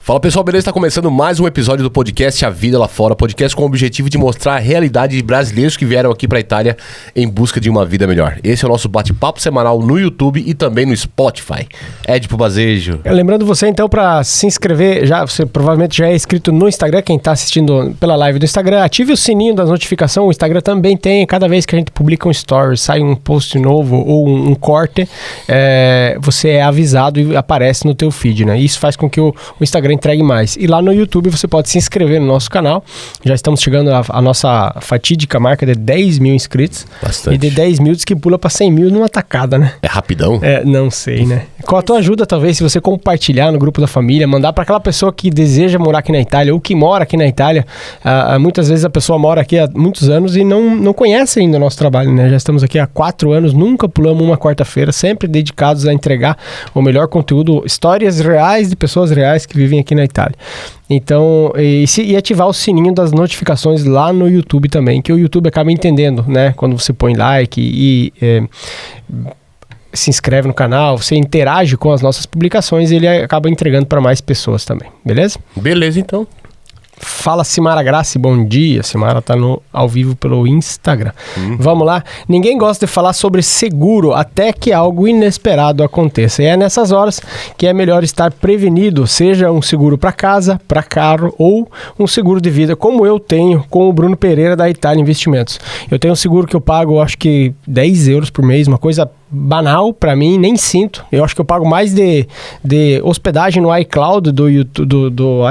Fala pessoal, beleza? Está começando mais um episódio do podcast A Vida Lá Fora, podcast com o objetivo de mostrar a realidade de brasileiros que vieram aqui para a Itália em busca de uma vida melhor. Esse é o nosso bate-papo semanal no YouTube e também no Spotify. Ed pro Bazejo. Lembrando você então para se inscrever, você provavelmente já é inscrito no Instagram, quem está assistindo pela live do Instagram, ative o sininho das notificações, o Instagram também tem, cada vez que a gente publica um story, sai um post novo ou um corte, você é avisado e aparece no teu feed, né? Isso faz com que o Instagram entregue mais. E lá no YouTube você pode se inscrever no nosso canal. Já estamos chegando à nossa fatídica marca de 10 mil inscritos. Bastante. E de 10 mil diz que pula para 100 mil numa tacada, né? É rapidão? Não sei, né? Com a tua ajuda, talvez, se você compartilhar no grupo da família, mandar para aquela pessoa que deseja morar aqui na Itália ou que mora aqui na Itália. Muitas vezes a pessoa mora aqui há muitos anos e não conhece ainda o nosso trabalho, né? Já estamos aqui há 4 anos, nunca pulamos uma quarta-feira, sempre dedicados a entregar o melhor conteúdo, histórias reais de pessoas reais que vivem aqui na Itália. Então, e ativar o sininho das notificações lá no YouTube também, que o YouTube acaba entendendo, né? Quando você põe like e se inscreve no canal, você interage com as nossas publicações, ele acaba entregando para mais pessoas também, beleza? Beleza, então. Fala Simara Graça, bom dia. Simara tá ao vivo pelo Instagram. Vamos lá? Ninguém gosta de falar sobre seguro até que algo inesperado aconteça. E é nessas horas que é melhor estar prevenido, seja um seguro para casa, para carro ou um seguro de vida, como eu tenho com o Bruno Pereira da Itália Investimentos. Eu tenho um seguro que eu pago, acho que 10 euros por mês, uma coisa banal para mim, nem sinto. Eu acho que eu pago mais de hospedagem no iCloud do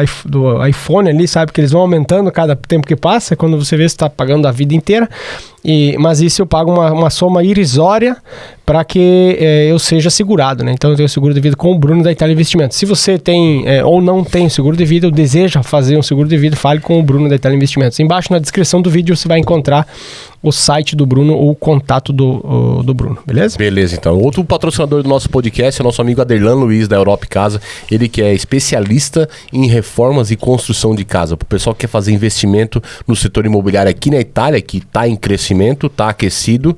iPhone ali, sabe? Que eles vão aumentando cada tempo que passa, quando você vê se está pagando a vida inteira. Mas isso eu pago uma soma irrisória para que eu seja segurado, né? Então eu tenho seguro de vida com o Bruno da Itália Investimentos. Se você tem ou não tem seguro de vida ou deseja fazer um seguro de vida, fale com o Bruno da Itália Investimentos. Embaixo na descrição do vídeo você vai encontrar o site do Bruno ou o contato do Bruno, beleza? Beleza, então. Outro patrocinador do nosso podcast é o nosso amigo Aderlan Luiz, da Europa Casa. Ele que é especialista em reformas e construção de casa. Para o pessoal que quer fazer investimento no setor imobiliário aqui na Itália, que está em crescimento, está aquecido,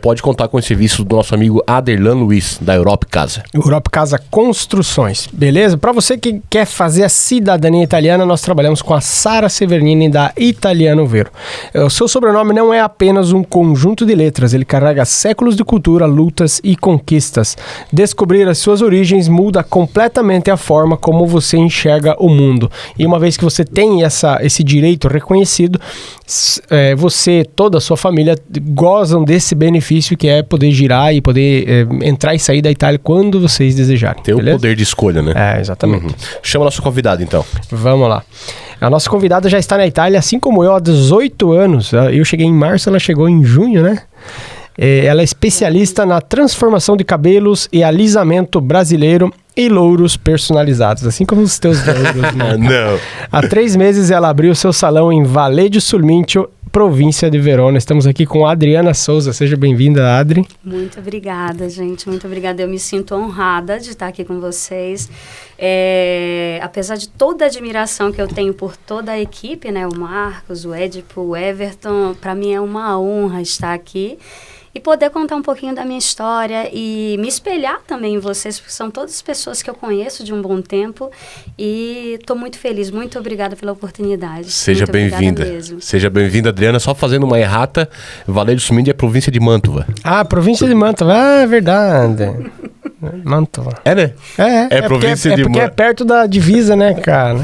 pode contar com o serviço do nosso amigo Aderlan Luiz, da Europa Casa. Europa Casa Construções, beleza? Para você que quer fazer a cidadania italiana, nós trabalhamos com a Sara Severnini, da Italiano Vero. O seu sobrenome não é apenas um conjunto de letras, ele carrega séculos de cultura, lutas e conquistas. Descobrir as suas origens muda completamente a forma como você enxerga o mundo. E uma vez que você tem esse direito reconhecido, você, toda a sua família gozam desse benefício que é poder girar e poder entrar e sair da Itália quando vocês desejarem. Tem o poder de escolha, né? Exatamente. Chama nosso convidado, então. Vamos lá. A nossa convidada já está na Itália, assim como eu, há 18 anos. Eu cheguei em março, ela chegou em junho, né? Ela é especialista na transformação de cabelos e alisamento brasileiro e louros personalizados, assim como os teus louros, né? Não. Há 3 meses ela abriu seu salão em Valle di Sulmincio, província de Verona. Estamos aqui com a Adriana Souza. Seja bem-vinda, Adri. Muito obrigada, gente. Muito obrigada. Eu me sinto honrada de estar aqui com vocês. Apesar de toda a admiração que eu tenho por toda a equipe, né? O Marcos, o Edipo, o Everton, para mim é uma honra estar aqui e poder contar um pouquinho da minha história e me espelhar também em vocês, porque são todas pessoas que eu conheço de um bom tempo e estou muito feliz. Muito obrigada pela oportunidade. Seja bem-vinda. Seja bem-vinda, Adriana. Só fazendo uma errata, Valle di Sulmincio é província de Mantova. Província de Mantova. É verdade. Mantova. É, né? É província de Mantova. Porque é perto da divisa, né, cara?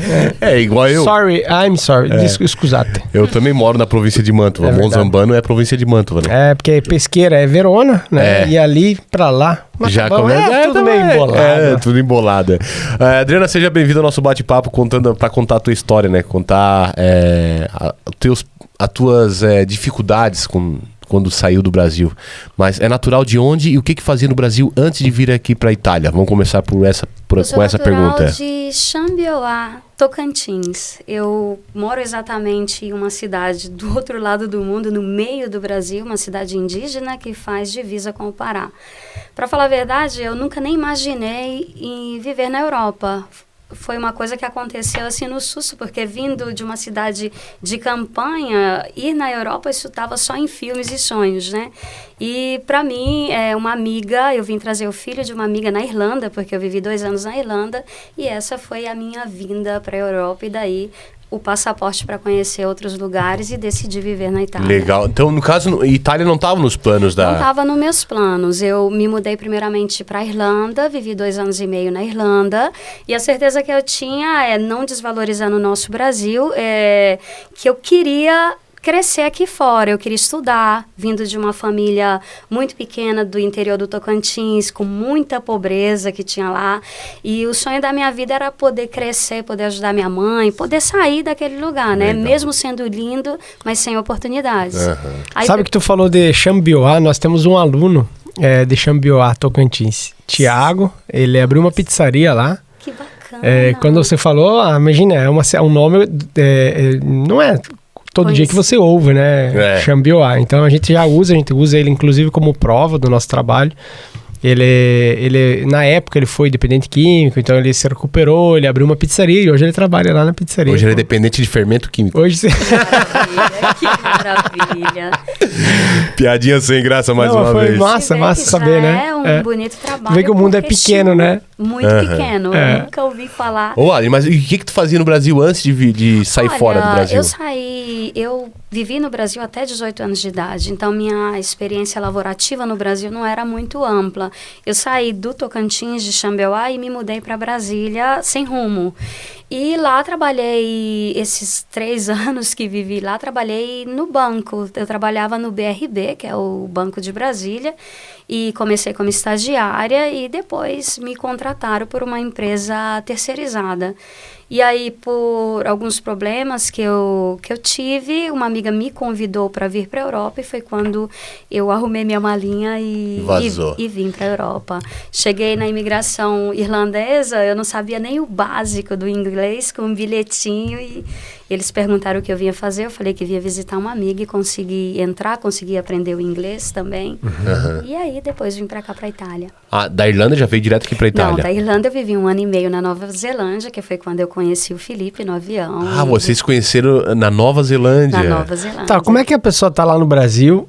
Igual eu. I'm sorry. Scusate. Eu também moro na província de Mantova. Monzambano é a província de Mantova, né? Porque pesqueira é Verona, né? E ali pra lá. Já começa. Tudo meio embolado. Tudo embolado. Adriana, seja bem-vinda ao nosso bate-papo pra contar a tua história, né? Contar as tuas dificuldades quando saiu do Brasil. Mas é natural de onde e o que fazia no Brasil antes de vir aqui para a Itália? Vamos começar com essa pergunta. Eu sou de Xambioá, Tocantins. Eu moro exatamente em uma cidade do outro lado do mundo, no meio do Brasil, uma cidade indígena que faz divisa com o Pará. Para falar a verdade, eu nunca nem imaginei em viver na Europa. foi uma coisa que aconteceu assim no susto, porque vindo de uma cidade de campanha, ir na Europa, isso estava só em filmes e sonhos, né? E para mim, uma amiga, eu vim trazer o filho de uma amiga na Irlanda, porque eu vivi 2 anos na Irlanda, e essa foi a minha vinda para a Europa, e daí o passaporte para conhecer outros lugares e decidi viver na Itália. Legal. Então, no caso, Itália não estava nos planos da... Não estava nos meus planos. Eu me mudei primeiramente para a Irlanda, vivi 2 anos e meio na Irlanda, e a certeza que eu tinha não desvalorizando o nosso Brasil, que eu queria crescer aqui fora, eu queria estudar, vindo de uma família muito pequena do interior do Tocantins, com muita pobreza que tinha lá, e o sonho da minha vida era poder crescer, poder ajudar minha mãe, poder sair daquele lugar, né? Legal. Mesmo sendo lindo, mas sem oportunidades. Aí, Sabe que tu falou de Xambioá, nós temos um aluno de Xambioá, Tocantins, Tiago, ele abriu uma pizzaria lá. que bacana. Quando você falou, imagina, um nome, não é todo dia que você ouve, né? Xambioá. Então a gente usa ele inclusive como prova do nosso trabalho. Ele na época ele foi dependente químico, então ele se recuperou, ele abriu uma pizzaria e hoje ele trabalha lá na pizzaria. Hoje ele é dependente de fermento químico. Hoje você... Que maravilha. Piadinha sem graça mais uma foi vez. massa saber, né? É um bonito trabalho. Vê que o mundo é pequeno, né? Muito pequeno. Eu nunca ouvi falar. Ô, Ali, mas e o que tu fazia no Brasil antes de sair fora do Brasil? Eu vivi no Brasil até 18 anos de idade, então minha experiência laborativa no Brasil não era muito ampla. Eu saí do Tocantins, de Xambioá, e me mudei para Brasília sem rumo. E lá trabalhei, esses 3 anos que vivi lá, trabalhei no banco. Eu trabalhava no BRB, que é o Banco de Brasília, e comecei como estagiária e depois me contrataram por uma empresa terceirizada. E aí, por alguns problemas que eu tive, uma amiga me convidou para vir para a Europa, e foi quando eu arrumei minha malinha e vim para a Europa. Cheguei na imigração irlandesa, eu não sabia nem o básico do inglês, com um bilhetinho, e eles perguntaram o que eu vinha fazer. Eu falei que vinha visitar uma amiga e consegui aprender o inglês também. E aí, depois vim para cá, para a Itália. Ah, da Irlanda já veio direto aqui para a Itália? Não, da Irlanda eu vivi 1 ano e meio na Nova Zelândia, que foi quando eu conheci o Felipe no avião. Ah, vocês se conheceram na Nova Zelândia? Na Nova Zelândia. Tá, como é que a pessoa tá lá no Brasil,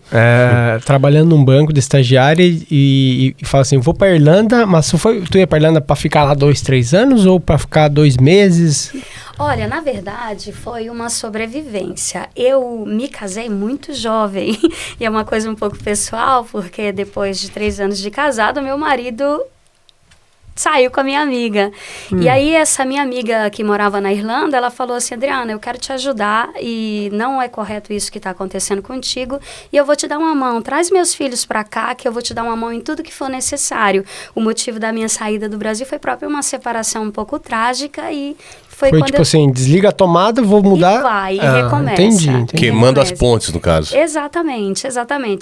trabalhando num banco de estagiária e fala assim, vou pra Irlanda, mas tu ia pra Irlanda pra ficar lá 2, 3 anos ou pra ficar 2 meses? Olha, na verdade, foi uma sobrevivência. Eu me casei muito jovem, e é uma coisa um pouco pessoal, porque depois de 3 anos de casado, meu marido saiu com a minha amiga. E aí, essa minha amiga que morava na Irlanda, ela falou assim, Adriana, eu quero te ajudar e não é correto isso que está acontecendo contigo, e eu vou te dar uma mão. Traz meus filhos para cá, que eu vou te dar uma mão em tudo que for necessário. O motivo da minha saída do Brasil foi próprio uma separação um pouco trágica, e foi tipo quando assim, desliga a tomada, vou mudar. E vai, e recomeça. Entendi. Queimando as pontes, no caso. Exatamente.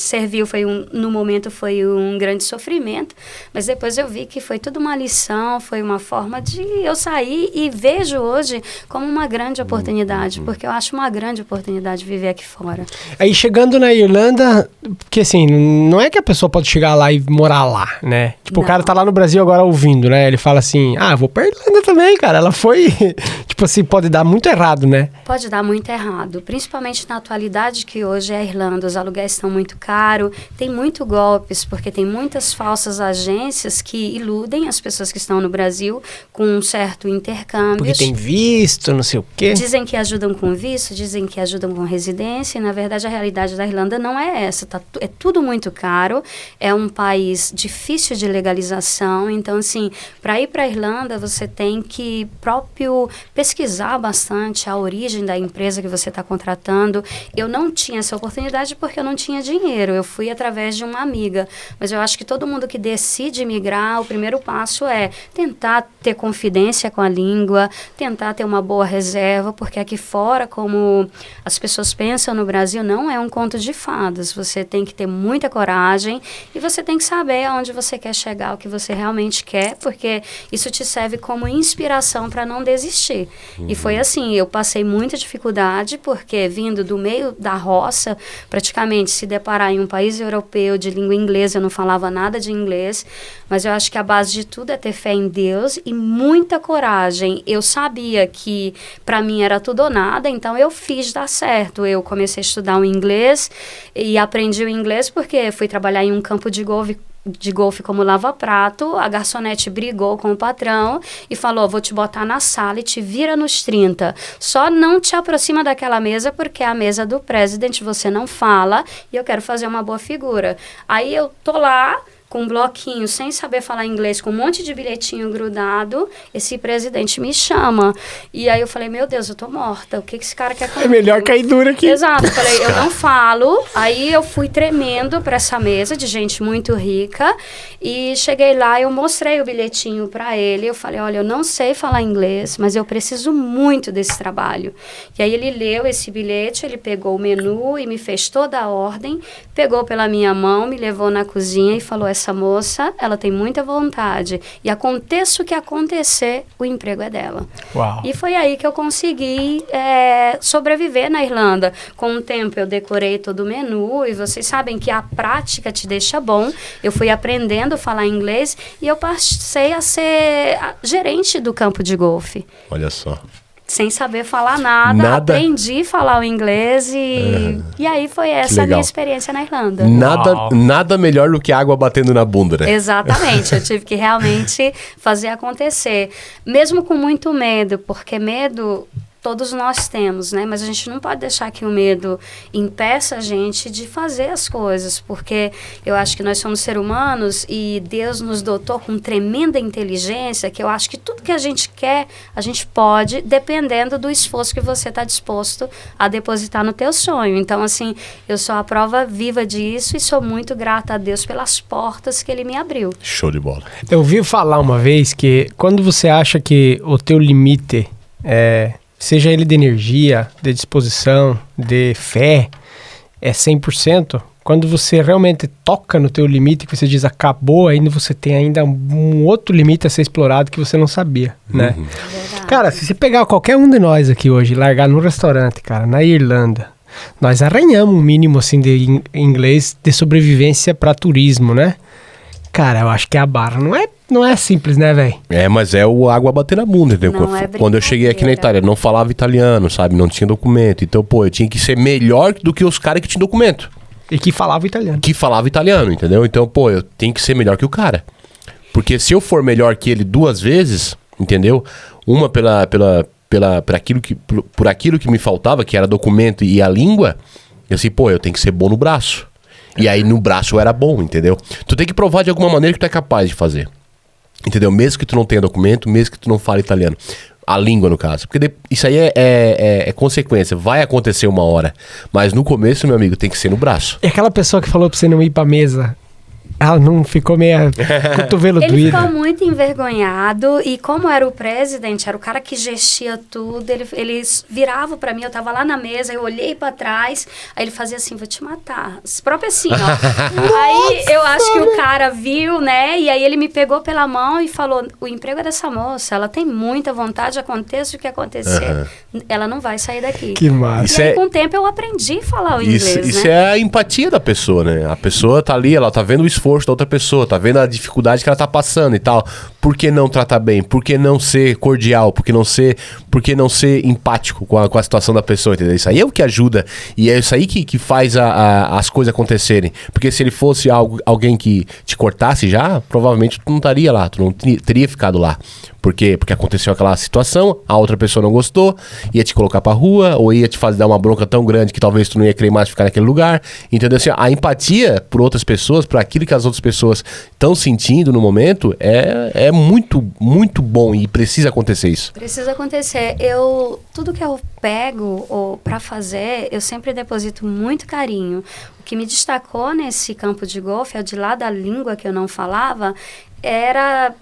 Serviu, no momento foi um grande sofrimento, mas depois eu vi que foi tudo uma lição, foi uma forma de eu sair, e vejo hoje como uma grande oportunidade, porque eu acho uma grande oportunidade viver aqui fora. Aí chegando na Irlanda, porque assim, não é que a pessoa pode chegar lá e morar lá, né? Tipo, Não. O cara tá lá no Brasil agora ouvindo, né? Ele fala assim, eu vou pra Irlanda também, cara. Ela foi... Tipo assim, pode dar muito errado, né? Pode dar muito errado, principalmente na atualidade que hoje é a Irlanda. Os aluguéis estão muito caros, tem muito golpes, porque tem muitas falsas agências que iludem as pessoas que estão no Brasil com um certo intercâmbio. Porque tem visto, não sei o quê. Dizem que ajudam com visto, dizem que ajudam com residência, e na verdade a realidade da Irlanda não é essa. É tudo muito caro, é um país difícil de legalização, então assim, para ir para a Irlanda você tem que pesquisar bastante a origem da empresa que você está contratando. Eu não tinha essa oportunidade porque eu não tinha dinheiro, eu fui através de uma amiga, mas eu acho que todo mundo que decide migrar, o primeiro passo é tentar ter confidência com a língua, tentar ter uma boa reserva, porque aqui fora, como as pessoas pensam no Brasil, não é um conto de fadas. Você tem que ter muita coragem e você tem que saber aonde você quer chegar, o que você realmente quer, porque isso te serve como inspiração para não desistir. E foi assim, eu passei muita dificuldade, porque vindo do meio da roça, praticamente se deparar em um país europeu de língua inglesa, eu não falava nada de inglês, mas eu acho que a base de tudo é ter fé em Deus e muita coragem. Eu sabia que para mim era tudo ou nada, então eu fiz dar certo. Eu comecei a estudar o inglês e aprendi o inglês porque fui trabalhar em um campo de golfe como lava-prato. A garçonete brigou com o patrão e falou, vou te botar na sala e te vira nos 30. Só não te aproxima daquela mesa porque é a mesa do presidente, você não fala e eu quero fazer uma boa figura. Aí eu tô lá com um bloquinho, sem saber falar inglês, com um monte de bilhetinho grudado, esse presidente me chama. E aí eu falei, meu Deus, eu tô morta, o que esse cara quer comigo? É melhor cair dura aqui. Exato, eu falei, eu não falo. Aí eu fui tremendo para essa mesa de gente muito rica e cheguei lá, eu mostrei o bilhetinho para ele, eu falei, olha, eu não sei falar inglês, mas eu preciso muito desse trabalho. E aí ele leu esse bilhete, ele pegou o menu e me fez toda a ordem, pegou pela minha mão, me levou na cozinha e falou, essa moça, ela tem muita vontade. E aconteça o que acontecer, o emprego é dela. Uau. E foi aí que eu consegui sobreviver na Irlanda. Com o tempo eu decorei todo o menu e vocês sabem que a prática te deixa bom. Eu fui aprendendo a falar inglês e eu passei a ser a gerente do campo de golfe. Olha só. Sem saber falar nada, aprendi a falar o inglês e aí foi essa a minha experiência na Irlanda. Nada melhor do que água batendo na bunda, né? Exatamente, eu tive que realmente fazer acontecer. Mesmo com muito medo, porque medo todos nós temos, né? Mas a gente não pode deixar que o medo impeça a gente de fazer as coisas, porque eu acho que nós somos seres humanos e Deus nos dotou com tremenda inteligência, que eu acho que tudo que a gente quer, a gente pode, dependendo do esforço que você está disposto a depositar no teu sonho. Então, assim, eu sou a prova viva disso e sou muito grata a Deus pelas portas que Ele me abriu. Show de bola. Eu ouvi falar uma vez que quando você acha que o teu limite seja ele de energia, de disposição, de fé, é 100%. Quando você realmente toca no teu limite, que você diz acabou, ainda você tem ainda um outro limite a ser explorado que você não sabia, né? Cara, se você pegar qualquer um de nós aqui hoje e largar num restaurante, cara, na Irlanda, nós arranhamos um mínimo, assim, de inglês de sobrevivência para turismo, né? Cara, eu acho que a barra não é simples, né, velho? Mas é o água bater na bunda, entendeu? Quando eu cheguei aqui na Itália, não falava italiano, sabe? Não tinha documento. Então, eu tinha que ser melhor do que os caras que tinham documento. E que falava italiano. Que falava italiano, entendeu? Então, eu tenho que ser melhor que o cara. Porque se eu for melhor que ele 2 vezes, entendeu? Uma por aquilo que me faltava, que era documento e a língua, eu assim, eu tenho que ser bom no braço. E aí no braço eu era bom, entendeu? Tu tem que provar de alguma maneira que tu é capaz de fazer. Entendeu? Mesmo que tu não tenha documento, mesmo que tu não fale italiano. A língua, no caso. Porque isso aí é consequência. Vai acontecer uma hora. Mas no começo, meu amigo, tem que ser no braço. E aquela pessoa que falou pra você não ir pra mesa, ela não ficou meio cotovelo doído? Ele ficou muito envergonhado e como era o presidente, era o cara que gestia tudo, ele virava pra mim, eu tava lá na mesa, eu olhei pra trás, aí ele fazia assim, vou te matar. Próprio assim, ó. Aí eu acho que o cara viu, né, e aí ele me pegou pela mão e falou, o emprego é dessa moça, ela tem muita vontade, aconteça o que acontecer, ela não vai sair daqui. Que massa. E aí com o tempo eu aprendi a falar o inglês, né? Isso é a empatia da pessoa, né? A pessoa tá ali, ela tá vendo o esforço da outra pessoa, tá vendo a dificuldade que ela tá passando e tal. Por que não tratar bem? Por que não ser cordial? Por que não ser empático com a situação da pessoa, entendeu? Isso aí é o que ajuda e é isso aí que faz as coisas acontecerem. Porque se ele fosse alguém que te cortasse já, provavelmente tu não estaria lá, tu não teria ficado lá. Por quê? Porque aconteceu aquela situação, a outra pessoa não gostou, ia te colocar pra rua, ou ia te fazer dar uma bronca tão grande que talvez tu não ia querer mais ficar naquele lugar. Entendeu? Assim, a empatia por outras pessoas, por aquilo que as outras pessoas estão sentindo no momento, é muito, muito bom e precisa acontecer isso. Precisa acontecer. Tudo que eu pego pra fazer, eu sempre deposito muito carinho. O que me destacou nesse campo de golfe, ao de lá da língua que eu não falava, era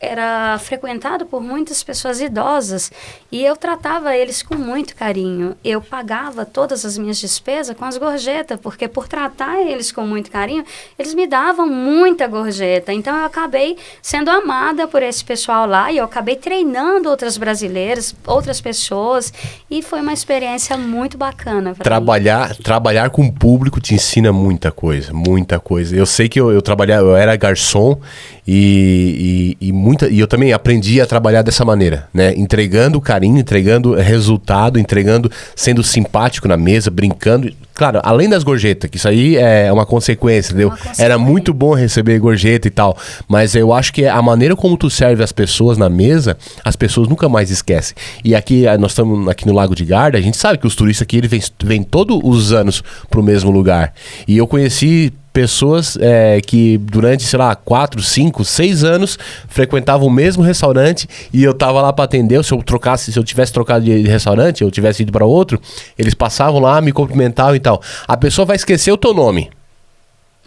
era frequentado por muitas pessoas idosas e eu tratava eles com muito carinho. Eu pagava todas as minhas despesas com as gorjetas, porque por tratar eles com muito carinho, eles me davam muita gorjeta. Então eu acabei sendo amada por esse pessoal lá e eu acabei treinando outras brasileiras, outras pessoas, e foi uma experiência muito bacana pra mim. Trabalhar com o público te ensina muita coisa, muita coisa. Eu sei que eu era garçom e eu também aprendi a trabalhar dessa maneira, né? Entregando carinho, entregando resultado, sendo simpático na mesa, brincando. Claro, além das gorjetas, que isso aí é uma consequência, entendeu? Era muito bom receber gorjeta e tal, mas eu acho que a maneira como tu serve as pessoas na mesa, as pessoas nunca mais esquecem. E aqui, nós estamos aqui no Lago de Garda, a gente sabe que os turistas aqui, eles vêm todos os anos pro mesmo lugar. E eu conheci pessoas que durante, sei lá, 4, 5, 6 anos frequentavam o mesmo restaurante e eu tava lá para atender. Se eu tivesse trocado de restaurante, eu tivesse ido para outro, eles passavam lá, me cumprimentavam e tal. A pessoa vai esquecer o teu nome,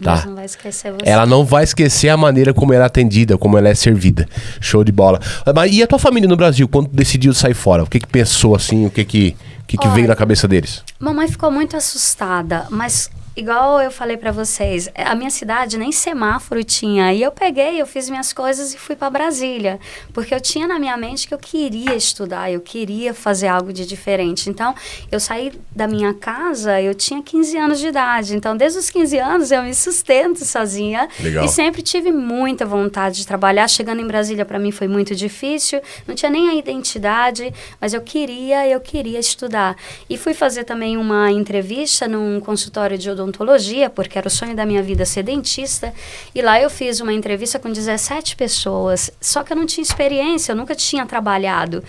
tá? Mas não vai esquecer você. Ela não vai esquecer a maneira como ela é atendida, como ela é servida. Show de bola. Mas e a tua família no Brasil, quando decidiu sair fora? O que pensou assim? O que veio na cabeça deles? Mamãe ficou muito assustada, mas igual eu falei pra vocês, a minha cidade nem semáforo tinha. E eu fiz minhas coisas e fui pra Brasília. Porque eu tinha na minha mente que eu queria estudar, eu queria fazer algo de diferente. Então, eu saí da minha casa, eu tinha 15 anos de idade. Então, desde os 15 anos, eu me sustento sozinha. Legal. E sempre tive muita vontade de trabalhar. Chegando em Brasília, pra mim, foi muito difícil. Não tinha nem a identidade, mas eu queria estudar. E fui fazer também uma entrevista num consultório de odontologia, porque era o sonho da minha vida ser dentista, e lá eu fiz uma entrevista com 17 pessoas, só que eu não tinha experiência, eu nunca tinha trabalhado.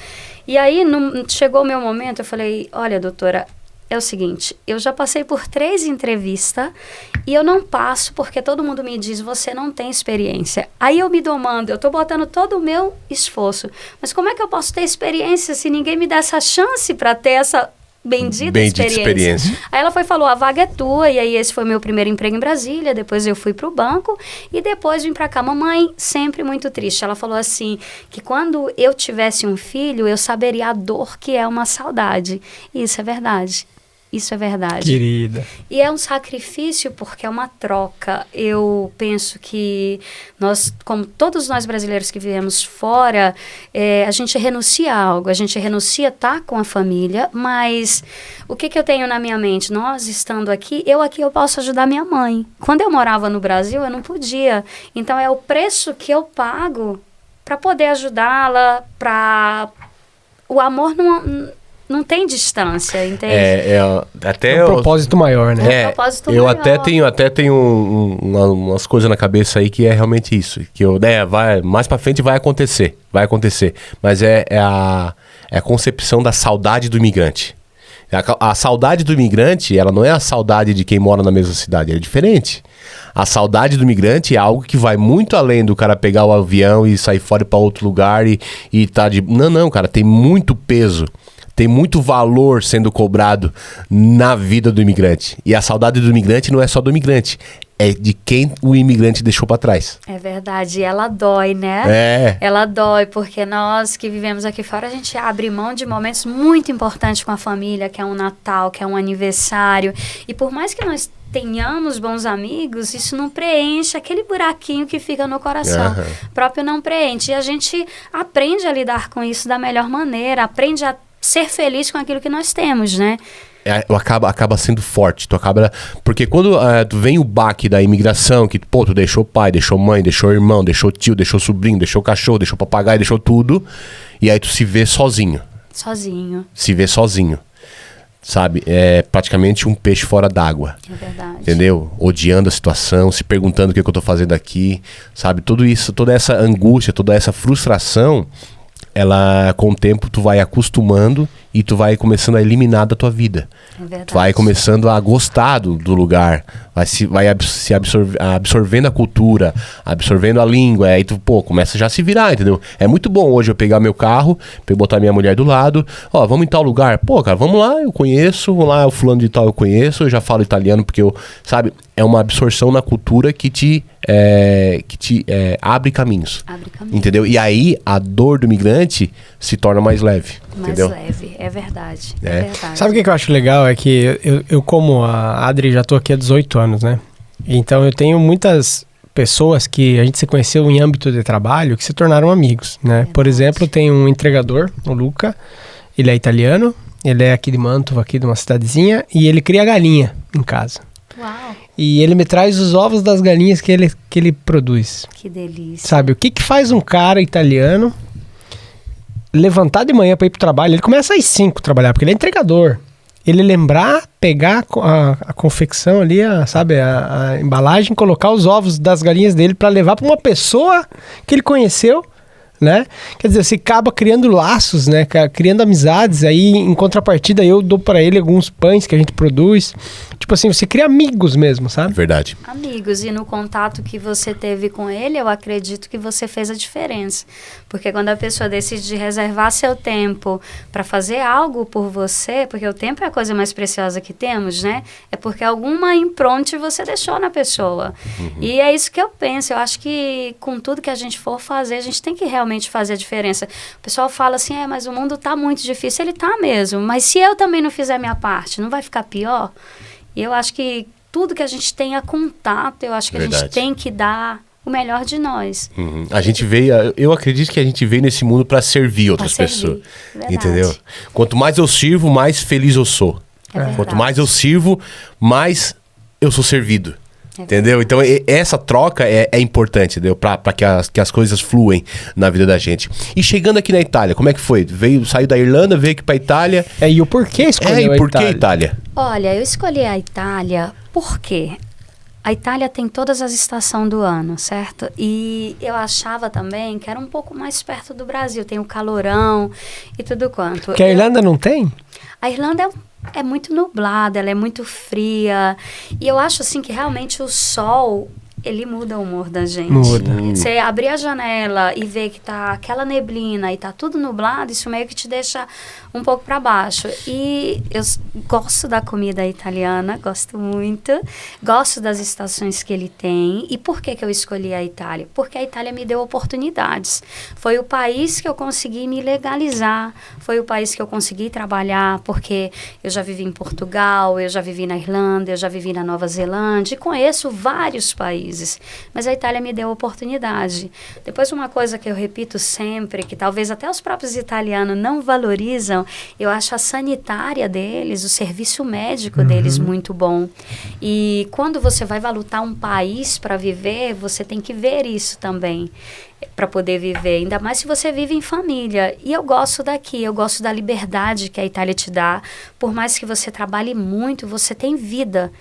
E aí chegou o meu momento, eu falei, olha, doutora, é o seguinte, eu já passei por 3 entrevistas e eu não passo porque todo mundo me diz, você não tem experiência. Aí eu me domando, eu tô botando todo o meu esforço, mas como é que eu posso ter experiência se ninguém me dá essa chance para ter essa Bendita experiência. Aí ela falou, a vaga é tua. E aí esse foi meu primeiro emprego em Brasília. Depois eu fui pro banco e depois vim pra cá. Mamãe sempre muito triste. Ela falou assim, que quando eu tivesse um filho, eu saberia a dor que é uma saudade. E isso é verdade. Isso é verdade. Querida. E é um sacrifício porque é uma troca. Eu penso que nós, como todos nós brasileiros que vivemos fora, a gente renuncia a algo. A gente renuncia a estar com a família, mas o que eu tenho na minha mente? Nós estando aqui eu posso ajudar minha mãe. Quando eu morava no Brasil, eu não podia. Então é o preço que eu pago para poder ajudá-la, o amor não tem distância, entende? Até um propósito maior, né? É um propósito eu maior. até tenho umas coisas na cabeça aí que é realmente isso. Que mais pra frente vai acontecer. Mas é a concepção da saudade do imigrante. A saudade do imigrante, ela não é a saudade de quem mora na mesma cidade, é diferente. A saudade do imigrante é algo que vai muito além do cara pegar o avião e sair fora para outro lugar e tá de... Não, cara, tem muito peso. Tem muito valor sendo cobrado na vida do imigrante. E a saudade do imigrante não é só do imigrante. É de quem o imigrante deixou para trás. É verdade. E ela dói, né? Ela dói, porque nós que vivemos aqui fora, a gente abre mão de momentos muito importantes com a família, que é um Natal, que é um aniversário. E por mais que nós tenhamos bons amigos, isso não preenche aquele buraquinho que fica no coração. Próprio não preenche. E a gente aprende a lidar com isso da melhor maneira, aprende a ser feliz com aquilo que nós temos, né? Acaba sendo forte. Porque quando tu vem o baque da imigração, que tu deixou pai, deixou mãe, deixou irmão, deixou tio, deixou sobrinho, deixou cachorro, deixou papagaio, deixou tudo, e aí tu se vê sozinho. Se vê sozinho. Sabe? É praticamente um peixe fora d'água. É verdade. Entendeu? Odiando a situação, se perguntando o que eu tô fazendo aqui. Sabe? Tudo isso, toda essa angústia, toda essa frustração, ela, com o tempo, tu vai acostumando e tu vai começando a eliminar da tua vida. É verdade. Tu vai começando a gostar do lugar, vai absorvendo a cultura, absorvendo a língua, aí tu, começa já a se virar, entendeu? É muito bom hoje eu pegar meu carro, botar minha mulher do lado, vamos em tal lugar, cara, vamos lá, eu conheço, vamos lá, o fulano de tal eu conheço, eu já falo italiano porque sabe, é uma absorção na cultura que te que te abre caminhos. Abre caminho. Entendeu? E aí a dor do migrante se torna mais leve. Mais entendeu? leve, é verdade. É. É verdade. Sabe o que eu acho legal? É que eu como a Adri, já tô aqui há 18 anos, né? Então eu tenho muitas pessoas que a gente se conheceu em âmbito de trabalho que se tornaram amigos, né? Verdade. Por exemplo, tem um entregador, o Luca, ele é italiano, ele é aqui de Mantova, aqui de uma cidadezinha, e ele cria galinha em casa. Uau, E ele me traz os ovos das galinhas que ele produz. que delícia. Sabe, o que faz um cara italiano levantar de manhã para ir pro trabalho? Ele começa às 5 trabalhar, porque ele é entregador. Ele lembrar, pegar a confecção ali, a embalagem, colocar os ovos das galinhas dele para levar para uma pessoa que ele conheceu, né? Quer dizer, você acaba criando laços, né? Criando amizades. Aí, em contrapartida, eu dou para ele alguns pães que a gente produz. Tipo assim, você cria amigos mesmo, sabe? Verdade. Amigos, e no contato que você teve com ele, eu acredito que você fez a diferença. Porque quando a pessoa decide reservar seu tempo para fazer algo por você, porque o tempo é a coisa mais preciosa que temos, né? É porque alguma impronta você deixou na pessoa. E é isso que eu penso. Eu acho que com tudo que a gente for fazer, a gente tem que realmente fazer a diferença. O pessoal fala assim, mas o mundo tá muito difícil. Ele tá mesmo. Mas se eu também não fizer a minha parte, não vai ficar pior? E eu acho que tudo que a gente tem a contato, eu acho que Verdade. a gente tem que dar o melhor de nós. A gente veio, eu acredito que a gente veio nesse mundo para servir outras Pra servir. pessoas. Verdade. Entendeu? Quanto mais eu sirvo, mais feliz eu sou. É verdade. Quanto mais eu sirvo, mais eu sou servido. É Entendeu? Então, essa troca é importante, entendeu? Pra que as coisas fluem na vida da gente. E chegando aqui na Itália, como é que foi? Saiu da Irlanda, veio aqui pra Itália. E o porquê escolheu E a por que Itália? Itália? Olha, eu escolhi a Itália porque a Itália tem todas as estações do ano, certo? E eu achava também que era um pouco mais perto do Brasil. Tem o calorão e tudo quanto. Que a Irlanda não tem? A Irlanda é muito nublada, ela é muito fria. E eu acho assim que realmente o sol, ele muda o humor da gente. Muda. Você abrir a janela e ver que tá aquela neblina e tá tudo nublado, isso meio que te deixa um pouco para baixo. E eu gosto da comida italiana, gosto muito. Gosto das estações que ele tem. E por que eu escolhi a Itália? Porque a Itália me deu oportunidades. Foi o país que eu consegui me legalizar. Foi o país que eu consegui trabalhar, porque eu já vivi em Portugal, eu já vivi na Irlanda, eu já vivi na Nova Zelândia e conheço vários países. Mas a Itália me deu oportunidade. Depois, uma coisa que eu repito sempre, que talvez até os próprios italianos não valorizam, eu acho a sanitária deles, o serviço médico deles muito bom. E quando você vai valutar um país para viver, você tem que ver isso também, para poder viver, ainda mais se você vive em família. E eu gosto daqui, eu gosto da liberdade que a Itália te dá. Por mais que você trabalhe muito, você tem vida.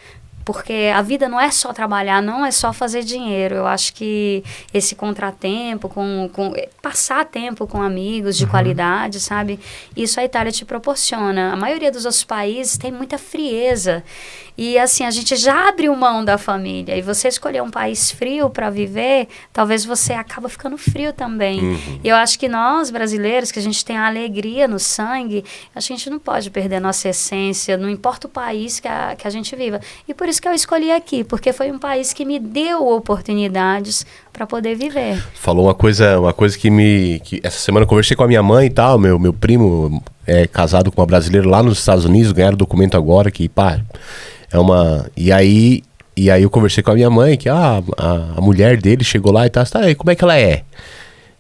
Porque a vida não é só trabalhar, não é só fazer dinheiro. Eu acho que esse contratempo, passar tempo com amigos de qualidade, sabe? Isso a Itália te proporciona. A maioria dos outros países tem muita frieza. E assim, a gente já abre mão da família. E você escolher um país frio para viver, talvez você acaba ficando frio também. E eu acho que nós, brasileiros, que a gente tem a alegria no sangue, a gente não pode perder a nossa essência, não importa o país que a gente viva. E por isso que eu escolhi aqui, porque foi um país que me deu oportunidades para poder viver. Falou uma coisa que essa semana eu conversei com a minha mãe e tal, meu primo é casado com uma brasileira lá nos Estados Unidos, ganharam documento agora, que pá, é uma... E aí eu conversei com a minha mãe, que a mulher dele chegou lá e tal, tá, e como é que ela é?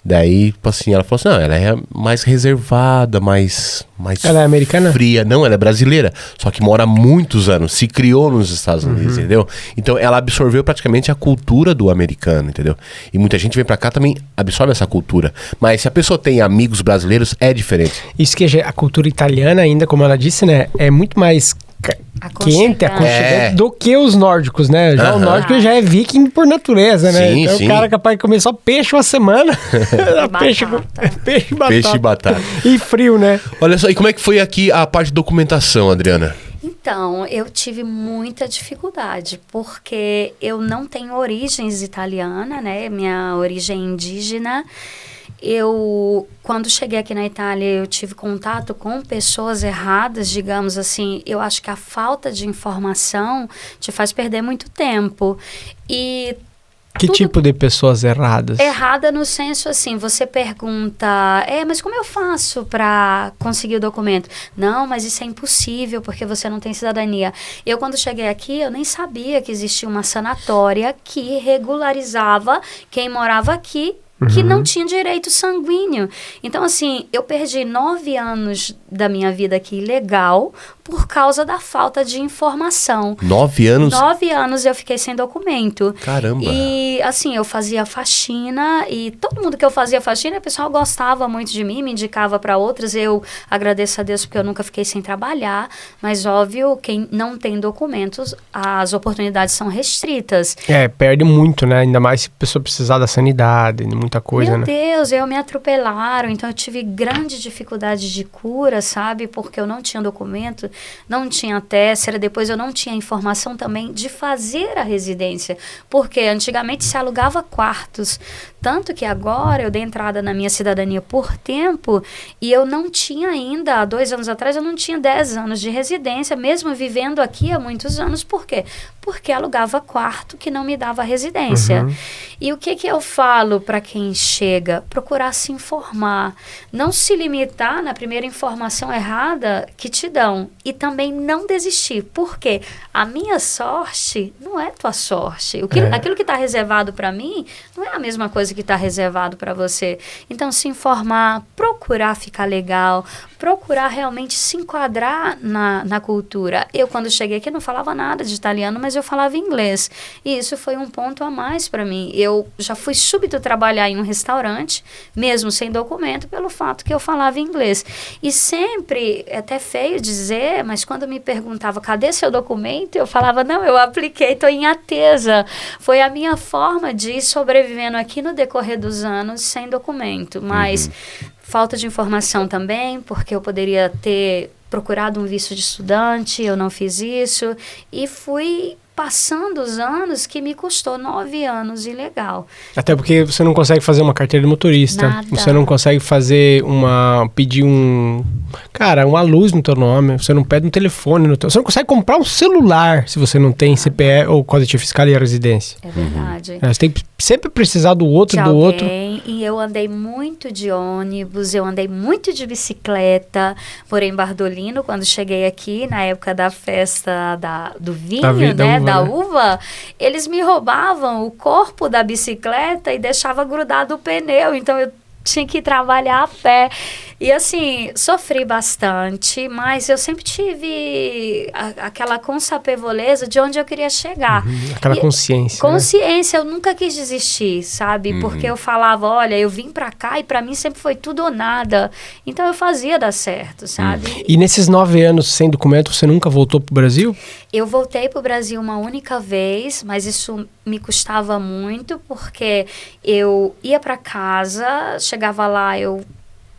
Daí, tipo assim, ela falou assim, não, ela é mais reservada, mais Ela é americana? fria. Não, ela é brasileira, só que mora há muitos anos, se criou nos Estados Unidos, entendeu? Então, ela absorveu praticamente a cultura do americano, entendeu? E muita gente vem pra cá também absorve essa cultura. Mas se a pessoa tem amigos brasileiros, é diferente. Isso que a cultura italiana ainda, como ela disse, né? É muito mais quente, aconchegante do que os nórdicos, né? Já o nórdico já é viking por natureza, né? Sim, então sim. o cara é capaz de comer só peixe uma semana. Peixe e batata. Peixe e batata. E frio, né? Olha só, e como é que foi aqui a parte de documentação, Adriana? Então, eu tive muita dificuldade, porque eu não tenho origens italiana, né? Minha origem é indígena. Quando cheguei aqui na Itália, eu tive contato com pessoas erradas, digamos assim. Eu acho que a falta de informação te faz perder muito tempo. E Que tipo de pessoas erradas? Errada no senso assim, você pergunta, mas como eu faço para conseguir o documento? Não, mas isso é impossível porque você não tem cidadania. Eu quando cheguei aqui, eu nem sabia que existia uma sanatória que regularizava quem morava aqui, que não tinha direito sanguíneo. Então, assim, eu perdi 9 anos da minha vida aqui ilegal por causa da falta de informação. 9 anos? 9 anos eu fiquei sem documento. Caramba! E, assim, eu fazia faxina e todo mundo que eu fazia faxina, o pessoal gostava muito de mim, me indicava para outras. Eu agradeço a Deus porque eu nunca fiquei sem trabalhar. Mas, óbvio, quem não tem documentos, as oportunidades são restritas. Perde muito, né? Ainda mais se a pessoa precisar da sanidade, muita coisa, Meu né? Deus, me atropelaram, então eu tive grande dificuldade de cura, sabe? Porque eu não tinha documento, não tinha tessera, depois eu não tinha informação também de fazer a residência, porque antigamente se alugava quartos, tanto que agora eu dei entrada na minha cidadania por tempo e eu não tinha ainda, há 2 anos atrás, eu não tinha 10 anos de residência, mesmo vivendo aqui há muitos anos. Por quê? Porque alugava quarto que não me dava residência. E o que eu falo para quem chega? Procurar se informar. Não se limitar na primeira informação errada que te dão. E também não desistir. Por quê? A minha sorte não é tua sorte. Aquilo que está reservado para mim não é a mesma coisa que está reservado para você. Então, se informar, procurar ficar legal, procurar realmente se enquadrar na cultura. Eu, quando cheguei aqui, não falava nada de italiano, mas eu falava inglês. E isso foi um ponto a mais para mim. Eu já fui súbito trabalhar em um restaurante, mesmo sem documento, pelo fato que eu falava inglês. E sempre, é até feio dizer, mas quando me perguntava, cadê seu documento? Eu falava, não, eu apliquei, estou em Atesa. Foi a minha forma de ir sobrevivendo aqui no decorrer dos anos sem documento. Mas falta de informação também, porque eu poderia ter procurado um visto de estudante, eu não fiz isso. E fui passando os anos que me custou 9 anos ilegal. Até porque você não consegue fazer uma carteira de motorista. Nada. Você não consegue pedir uma luz no teu nome. Você não pede um telefone no teu... Você não consegue comprar um celular se você não tem CPF ou Código Fiscal e a residência. É verdade. Você tem que sempre precisar do outro, de do alguém, outro. E eu andei muito de ônibus, eu andei muito de bicicleta. Morei em Bardolino quando cheguei aqui, na época da festa do vinho, da uva. Eles me roubavam o corpo da bicicleta e deixava grudado o pneu. Então eu tinha que trabalhar a pé. E assim, sofri bastante, mas eu sempre tive aquela consapevoleza de onde eu queria chegar. Aquela consciência. Consciência, eu nunca quis desistir, sabe? Porque eu falava, olha, eu vim pra cá e pra mim sempre foi tudo ou nada. Então eu fazia dar certo, sabe? E nesses 9 anos sem documento, você nunca voltou pro Brasil? Eu voltei pro Brasil uma única vez, mas isso me custava muito, porque eu ia pra casa, chegava lá, eu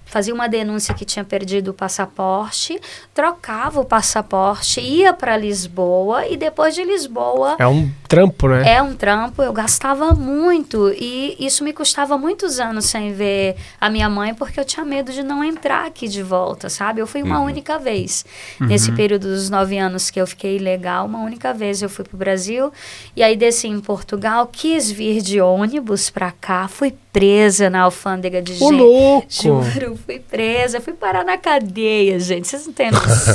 fazia uma denúncia que tinha perdido o passaporte, trocava o passaporte, ia para Lisboa e depois de Lisboa... É um trampo, né? É um trampo, eu gastava muito e isso me custava muitos anos sem ver a minha mãe porque eu tinha medo de não entrar aqui de volta, sabe? Eu fui uma única vez. Nesse período dos 9 anos que eu fiquei ilegal, uma única vez eu fui pro Brasil e aí desci em Portugal, quis vir de ônibus para cá, fui presa na alfândega de Ô, louco! Juro, fui presa, fui parar na cadeia, gente. Vocês não têm noção.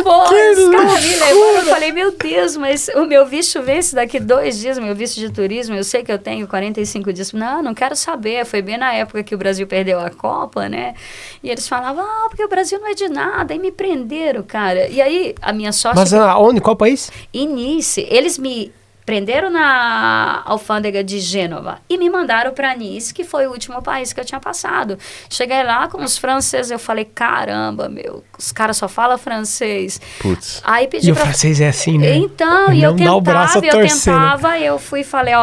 Pô, os caras me levaram, eu falei, meu Deus, mas o meu visto vence daqui 2 dias, meu visto de turismo, eu sei que eu tenho 45 dias. Não quero saber. Foi bem na época que o Brasil perdeu a Copa, né? E eles falavam, porque o Brasil não é de nada. E me prenderam, cara. E aí, a minha sorte... Mas aonde? Qual país? Em Nice. Eles me prenderam na alfândega de Gênova e me mandaram para Nice, que foi o último país que eu tinha passado. Cheguei lá com os franceses, eu falei, caramba, os caras só falam francês. Putz. Aí pedi E o francês é assim, né? Então, e eu Não dá o braço a torcer, né? eu fui e falei,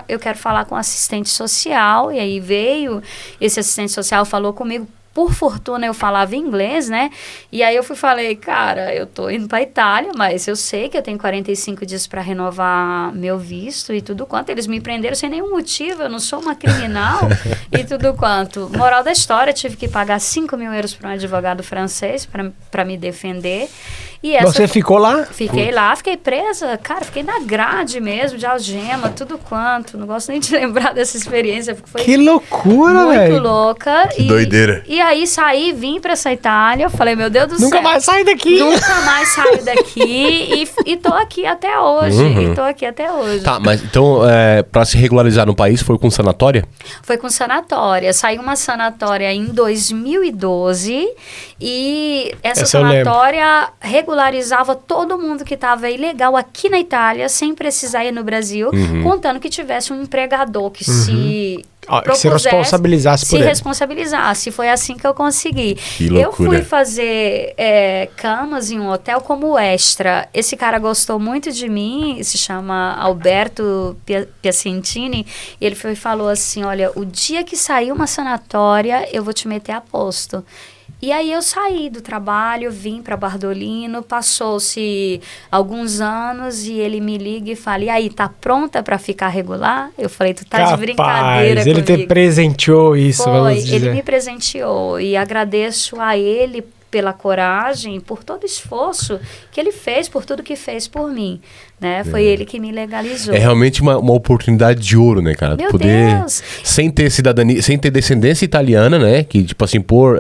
eu quero falar com o assistente social, e aí veio, esse assistente social falou comigo, Por fortuna eu falava inglês, né? E aí eu falei, cara, eu tô indo pra Itália, mas eu sei que eu tenho 45 dias para renovar meu visto e tudo quanto. Eles me prenderam sem nenhum motivo, eu não sou uma criminal e tudo quanto. Moral da história, tive que pagar 5 mil euros para um advogado francês para me defender. E Você ficou lá? Fiquei lá, fiquei presa, cara, fiquei na grade mesmo, de algema, tudo quanto. Não gosto nem de lembrar dessa experiência, porque foi que loucura, velho. muito louca. Que doideira. E aí saí, vim pra essa Itália, falei, meu Deus do céu. Nunca mais saio daqui. Nunca mais saio daqui e tô aqui até hoje. E tô aqui até hoje. Tá, mas então, pra se regularizar no país, foi com sanatória? Foi com sanatória. Saiu uma sanatória em 2012 e essa sanatória regularizava todo mundo que estava ilegal aqui na Itália, sem precisar ir no Brasil, contando que tivesse um empregador que se responsabilizasse por ele. Se responsabilizasse. Foi assim que eu consegui. Que loucura. Eu fui fazer camas em um hotel como extra. Esse cara gostou muito de mim, se chama Alberto Piacentini, e ele falou assim, olha, o dia que sair uma sanatória, eu vou te meter a posto. E aí eu saí do trabalho, vim para Bardolino, passou-se alguns anos e ele me liga e fala, e aí, tá pronta para ficar regular? Eu falei, tu tá de brincadeira ele te presenteou isso, vamos dizer. Ele me presenteou e agradeço a ele pela coragem, por todo o esforço que ele fez, por tudo que fez por mim, né? Foi ele que me legalizou. É realmente uma oportunidade de ouro, né, cara? Meu poder, Deus! sem ter cidadania, sem ter descendência italiana, né? Que, tipo assim, por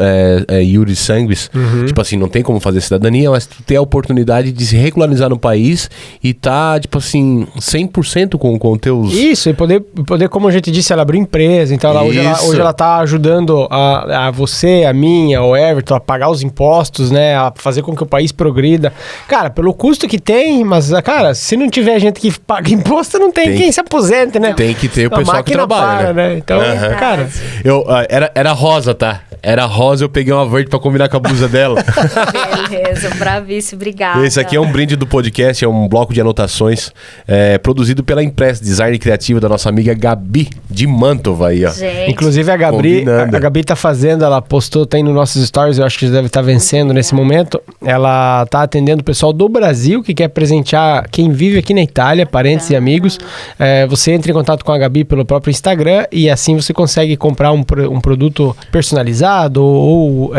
iuris sanguis, tipo assim, não tem como fazer cidadania, mas tu ter a oportunidade de se regularizar no país e tá, tipo assim, 100% com teus... Isso, e poder, como a gente disse, ela abriu empresa, então hoje ela tá ajudando a você, a mim, ao Everton, a pagar os impostos, né? A fazer com que o país progrida. Cara, pelo custo que tem, mas, cara, se não tiver gente que paga imposto, não tem quem se aposente, né? Tem que ter o pessoal que trabalha, né? Então, cara... Era rosa, tá? Era rosa, eu peguei uma verde pra combinar com a blusa dela. Beleza, bravíssimo, obrigada. Esse aqui é um brinde do podcast, é um bloco de anotações produzido pela Impress Design Criativo da nossa amiga Gabi de Mantova aí, ó. Gente. Inclusive a Gabi tá fazendo, ela postou, tem nos nossos stories, eu acho que já deve estar vencendo nesse momento. Ela tá atendendo o pessoal do Brasil que quer presentear quem vive aqui na Itália, parentes e amigos. Você entra em contato com a Gabi pelo próprio Instagram e assim você consegue comprar um produto personalizado ou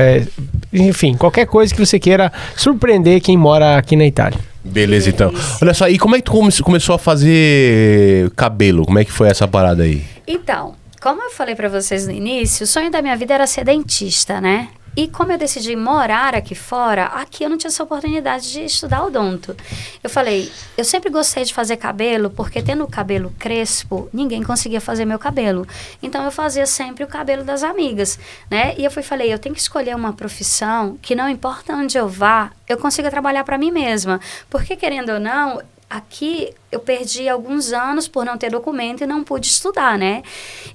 enfim, qualquer coisa que você queira surpreender quem mora aqui na Itália. Beleza, então. Olha só, e como é que tu começou a fazer cabelo? Como é que foi essa parada aí? Então, como eu falei pra vocês no início, o sonho da minha vida era ser dentista, né? E como eu decidi morar aqui fora, aqui eu não tinha essa oportunidade de estudar odonto. Eu falei, eu sempre gostei de fazer cabelo, porque tendo o cabelo crespo, ninguém conseguia fazer meu cabelo. Então eu fazia sempre o cabelo das amigas, né? E eu falei, eu tenho que escolher uma profissão que não importa onde eu vá, eu consiga trabalhar para mim mesma. Porque querendo ou não, aqui eu perdi alguns anos por não ter documento e não pude estudar, né?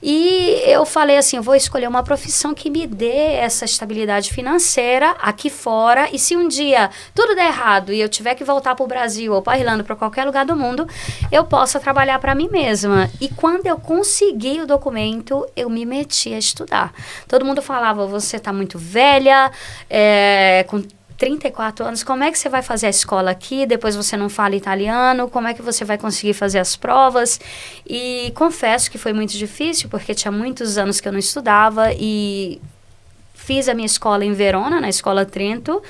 E eu falei assim, eu vou escolher uma profissão que me dê essa estabilidade financeira aqui fora, e se um dia tudo der errado e eu tiver que voltar para o Brasil ou para a Irlanda, para qualquer lugar do mundo, eu possa trabalhar para mim mesma. E quando eu consegui o documento, eu me meti a estudar. Todo mundo falava, você está muito velha, com 34 anos, como é que você vai fazer a escola aqui? Depois você não fala italiano, como é que você vai conseguir fazer as provas? E confesso que foi muito difícil, porque tinha muitos anos que eu não estudava e fiz a minha escola em Verona, na Escola Trento.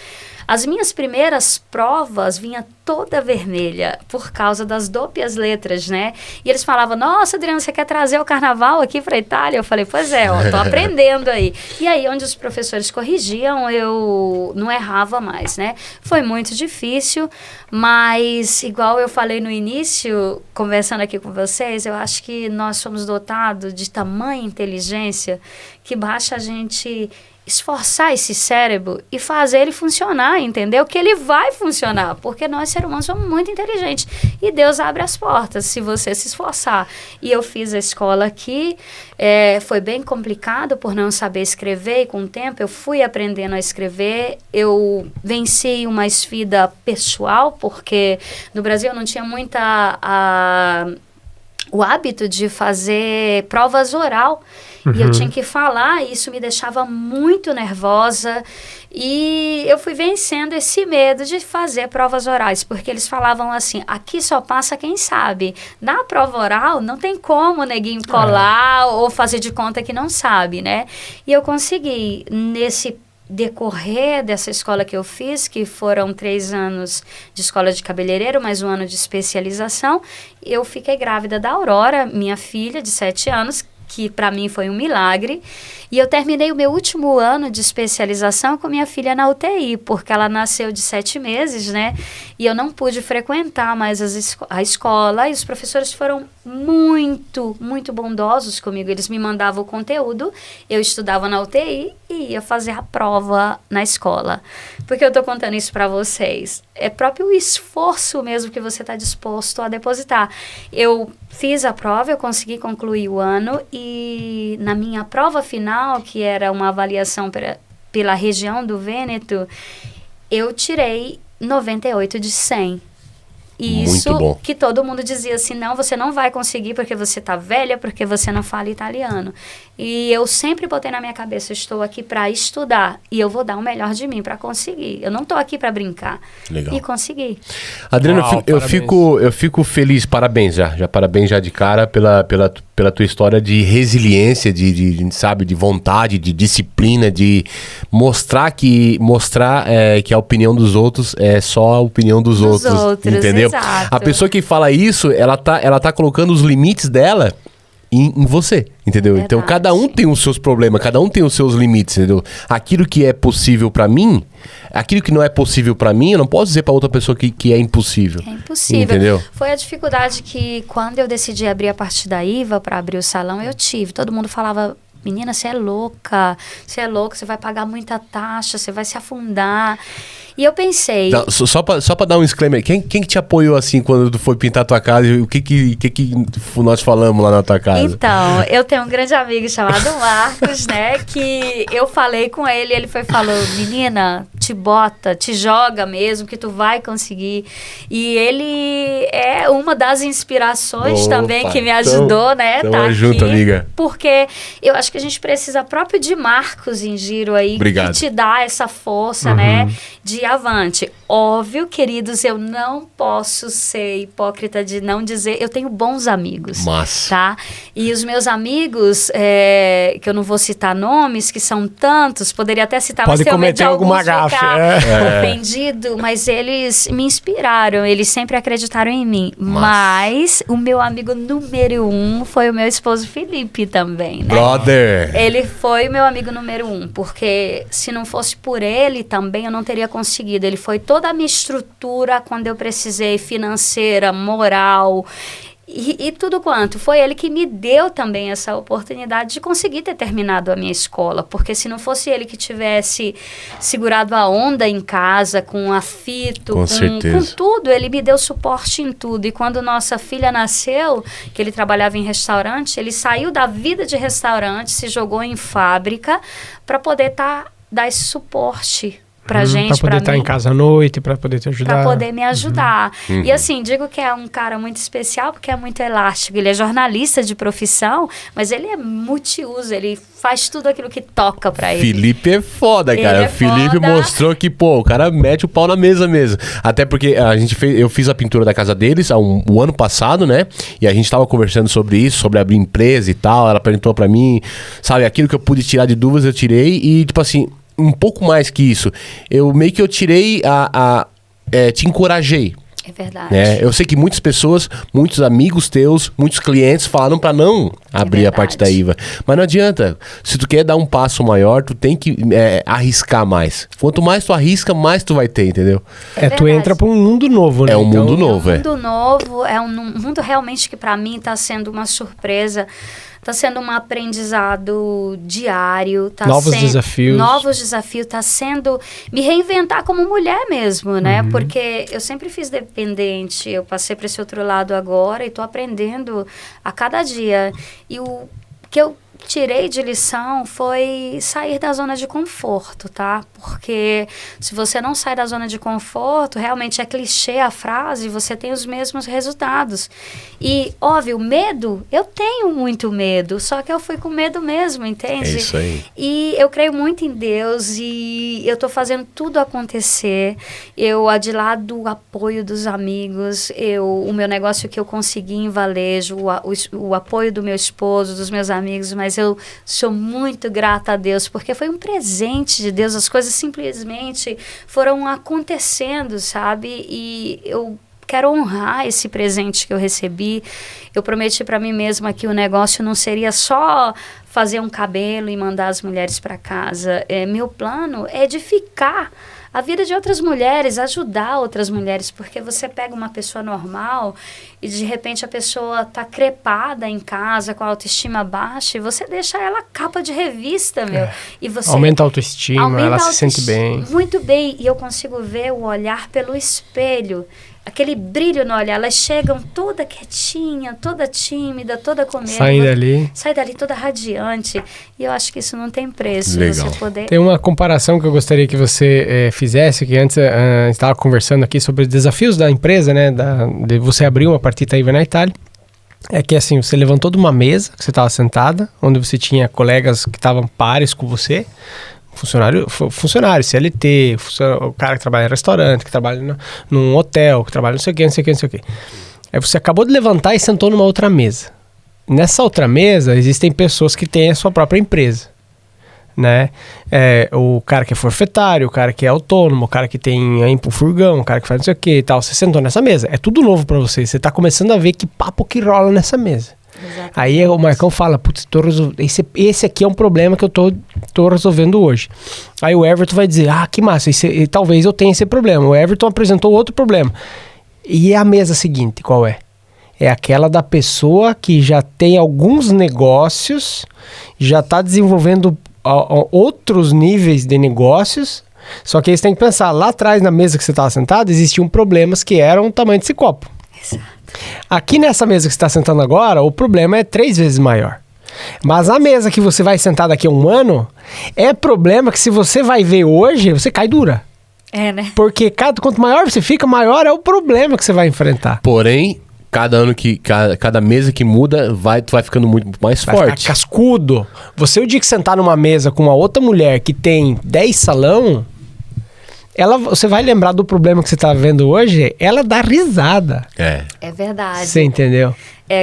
As minhas primeiras provas vinha toda vermelha por causa das doppias letras, né? E eles falavam, nossa, Adriana, você quer trazer o carnaval aqui para a Itália? Eu falei, pois é, ó, tô aprendendo aí. E aí, onde os professores corrigiam, eu não errava mais, né? Foi muito difícil, mas igual eu falei no início, conversando aqui com vocês, eu acho que nós somos dotados de tamanha inteligência que basta a gente esforçar esse cérebro e fazer ele funcionar, entendeu? Que ele vai funcionar, porque nós, seres humanos, somos muito inteligentes. E Deus abre as portas, se você se esforçar. E eu fiz a escola aqui, foi bem complicado por não saber escrever, e com o tempo eu fui aprendendo a escrever. Eu venci uma esfida pessoal, porque no Brasil eu não tinha muita... o hábito de fazer provas oral. E eu tinha que falar, e isso me deixava muito nervosa. E eu fui vencendo esse medo de fazer provas orais, porque eles falavam assim, aqui só passa quem sabe. Na prova oral, não tem como neguinho colar ou fazer de conta que não sabe, né? E eu consegui, nesse decorrer dessa escola que eu fiz, que foram 3 anos de escola de cabeleireiro, mais 1 ano de especialização, eu fiquei grávida da Aurora, minha filha de 7 anos, que para mim foi um milagre, e eu terminei o meu último ano de especialização com minha filha na UTI, porque ela nasceu de 7 meses, né, e eu não pude frequentar mais a escola, e os professores foram muito, muito bondosos comigo, eles me mandavam o conteúdo, eu estudava na UTI e ia fazer a prova na escola. Por que eu tô contando isso para vocês? É próprio esforço mesmo que você está disposto a depositar. Eu fiz a prova, eu consegui concluir o ano e na minha prova final, que era uma avaliação pela região do Vêneto, eu tirei 98 de 100. Isso que todo mundo dizia assim, não, você não vai conseguir porque você tá velha, porque você não fala italiano. E eu sempre botei na minha cabeça, eu estou aqui para estudar e eu vou dar o melhor de mim para conseguir. Eu não tô aqui para brincar. Legal. E consegui. Adriana, eu fico feliz, parabéns já parabéns já de cara pela tua história de resiliência, sabe, de vontade, de disciplina, de mostrar que a opinião dos outros é só a opinião dos outros, entendeu? Exato. A pessoa que fala isso, ela tá colocando os limites dela em você, entendeu? Então cada um tem os seus problemas, cada um tem os seus limites, entendeu? Aquilo que é possível pra mim, aquilo que não é possível pra mim, eu não posso dizer pra outra pessoa que é impossível. É impossível. Entendeu? Foi a dificuldade que quando eu decidi abrir a partir da IVA pra abrir o salão, eu tive. Todo mundo falava, menina, você é louca, você vai pagar muita taxa, você vai se afundar. E eu pensei... Não, só pra dar um disclaimer, quem que te apoiou assim quando tu foi pintar a tua casa e o que nós falamos lá na tua casa? Então, eu tenho um grande amigo chamado Marcos, né, que eu falei com ele, ele falou, menina, te bota, te joga mesmo, que tu vai conseguir. E ele é uma das inspirações também que me ajudou, né, tá junto, aqui, amiga. Porque eu acho que a gente precisa próprio de Marcos em Giro aí, Obrigado. Que te dá essa força, né, de avante. Óbvio, queridos, eu não posso ser hipócrita de não dizer, eu tenho bons amigos, tá? E os meus amigos, que eu não vou citar nomes, que são tantos, poderia até citar, pode cometer alguma gafe, ofendido, mas eles me inspiraram, eles sempre acreditaram em mim. Mas o meu amigo número 1 foi o meu esposo Felipe também, né? Brother! Ele foi o meu amigo número 1, porque se não fosse por ele também eu não teria conseguido. Ele foi toda a minha estrutura quando eu precisei, financeira, moral e tudo quanto. Foi ele que me deu também essa oportunidade de conseguir ter terminado a minha escola, porque se não fosse ele que tivesse segurado a onda em casa, com afito, com tudo, ele me deu suporte em tudo. E quando nossa filha nasceu, que ele trabalhava em restaurante, ele saiu da vida de restaurante, se jogou em fábrica para poder dar esse suporte pra gente, pra poder estar em casa à noite, pra poder te ajudar. Pra poder me ajudar. E assim, digo que é um cara muito especial porque é muito elástico. Ele é jornalista de profissão, mas ele é multiuso, ele faz tudo aquilo que toca pra ele. Felipe é foda, cara. O Felipe mostrou que, o cara mete o pau na mesa mesmo. Até porque eu fiz a pintura da casa deles o ano passado, né? E a gente tava conversando sobre isso, sobre abrir empresa e tal. Ela perguntou pra mim, sabe, aquilo que eu pude tirar de dúvidas, eu tirei. E, tipo assim, um pouco mais que isso. Eu tirei te encorajei. É verdade. Né? Eu sei que muitas pessoas, muitos amigos teus, muitos clientes falaram pra não abrir a parte da IVA. Mas não adianta. Se tu quer dar um passo maior, tu tem que arriscar mais. Quanto mais tu arrisca, mais tu vai ter, entendeu? Tu entra pra um mundo novo, né? É um mundo novo, É um mundo novo, é um mundo realmente que pra mim tá sendo uma surpresa. Tá sendo um aprendizado diário. Novos desafios. Tá sendo me reinventar como mulher mesmo, né? Porque eu sempre fiz dependente. Eu passei para esse outro lado agora e tô aprendendo a cada dia. E o que eu tirei de lição foi sair da zona de conforto, tá? Porque se você não sai da zona de conforto, realmente é clichê a frase, você tem os mesmos resultados. E, óbvio, medo, eu tenho muito medo, só que eu fui com medo mesmo, entende? É isso aí. E eu creio muito em Deus e eu tô fazendo tudo acontecer. Eu adilado o apoio dos amigos, o meu negócio que eu consegui em varejo, o apoio do meu esposo, dos meus amigos, mas eu sou muito grata a Deus, porque foi um presente de Deus, as coisas simplesmente foram acontecendo, sabe? E eu quero honrar esse presente que eu recebi. Eu prometi para mim mesma que o negócio não seria só fazer um cabelo e mandar as mulheres para casa. Meu plano é edificar a vida de outras mulheres, ajudar outras mulheres, porque você pega uma pessoa normal e de repente a pessoa tá crepada em casa com a autoestima baixa e você deixa ela capa de revista, meu. E você aumenta a autoestima, ela se sente bem. Muito bem, e eu consigo ver o olhar pelo espelho. Aquele brilho no olhar, elas chegam toda quietinha, toda tímida, toda com medo. Sai dali toda radiante. E eu acho que isso não tem preço. Legal. Você poder... Tem uma comparação que eu gostaria que você fizesse, que antes a gente estava conversando aqui sobre os desafios da empresa, né? De você abrir uma partita IVA na Itália. É que assim, você levantou de uma mesa, que você estava sentada, onde você tinha colegas que estavam pares com você, funcionário, CLT, o cara que trabalha em restaurante, que trabalha num hotel, que trabalha não sei o que. Aí você acabou de levantar e sentou numa outra mesa. Nessa outra mesa, existem pessoas que têm a sua própria empresa, né? O cara que é forfetário, o cara que é autônomo, o cara que tem o furgão, o cara que faz não sei o que e tal. Você sentou nessa mesa, é tudo novo pra você. Você tá começando a ver que papo que rola nessa mesa. Exatamente. Aí o Marcão fala, putz, esse aqui é um problema que eu tô resolvendo hoje. Aí o Everton vai dizer, que massa, talvez eu tenha esse problema. O Everton apresentou outro problema. E a mesa seguinte, qual é? É aquela da pessoa que já tem alguns negócios, já está desenvolvendo outros níveis de negócios, só que aí você tem que pensar, lá atrás na mesa que você estava sentado, existiam problemas que eram o tamanho desse copo. Exato. Aqui nessa mesa que você está sentando agora, o problema é 3 vezes maior. Mas a mesa que você vai sentar daqui a um ano, é problema que se você vai ver hoje, você cai dura. Né? Porque quanto maior você fica, maior é o problema que você vai enfrentar. Porém, cada mesa que muda, tu vai ficando muito mais forte. Vai ficar cascudo. Você, o dia que sentar numa mesa com uma outra mulher que tem 10 salão, você vai lembrar do problema que você tá vendo hoje, ela dá risada. É verdade. Você entendeu?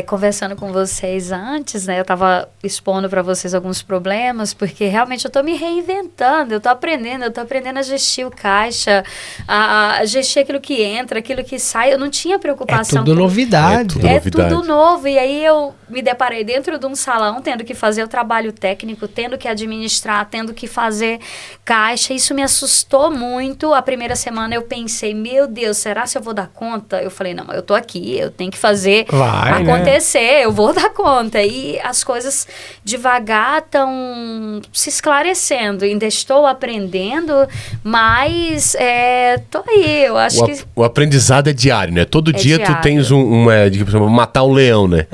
Conversando com vocês antes, né? Eu tava expondo para vocês alguns problemas, porque realmente eu tô me reinventando, eu tô aprendendo a gestir o caixa, a gestir aquilo que entra, aquilo que sai. Eu não tinha preocupação. É tudo novidade. É tudo novo. E aí eu me deparei dentro de um salão, tendo que fazer o trabalho técnico, tendo que administrar, tendo que fazer caixa. Isso me assustou muito. A primeira semana eu pensei, meu Deus, será se eu vou dar conta? Eu falei, não, eu tô aqui, eu tenho que fazer acontecer, eu vou dar conta. E as coisas devagar estão se esclarecendo. Ainda estou aprendendo, mas tô aí. Eu acho que... O aprendizado é diário, né? Todo dia diário. Tu tens matar um leão, né?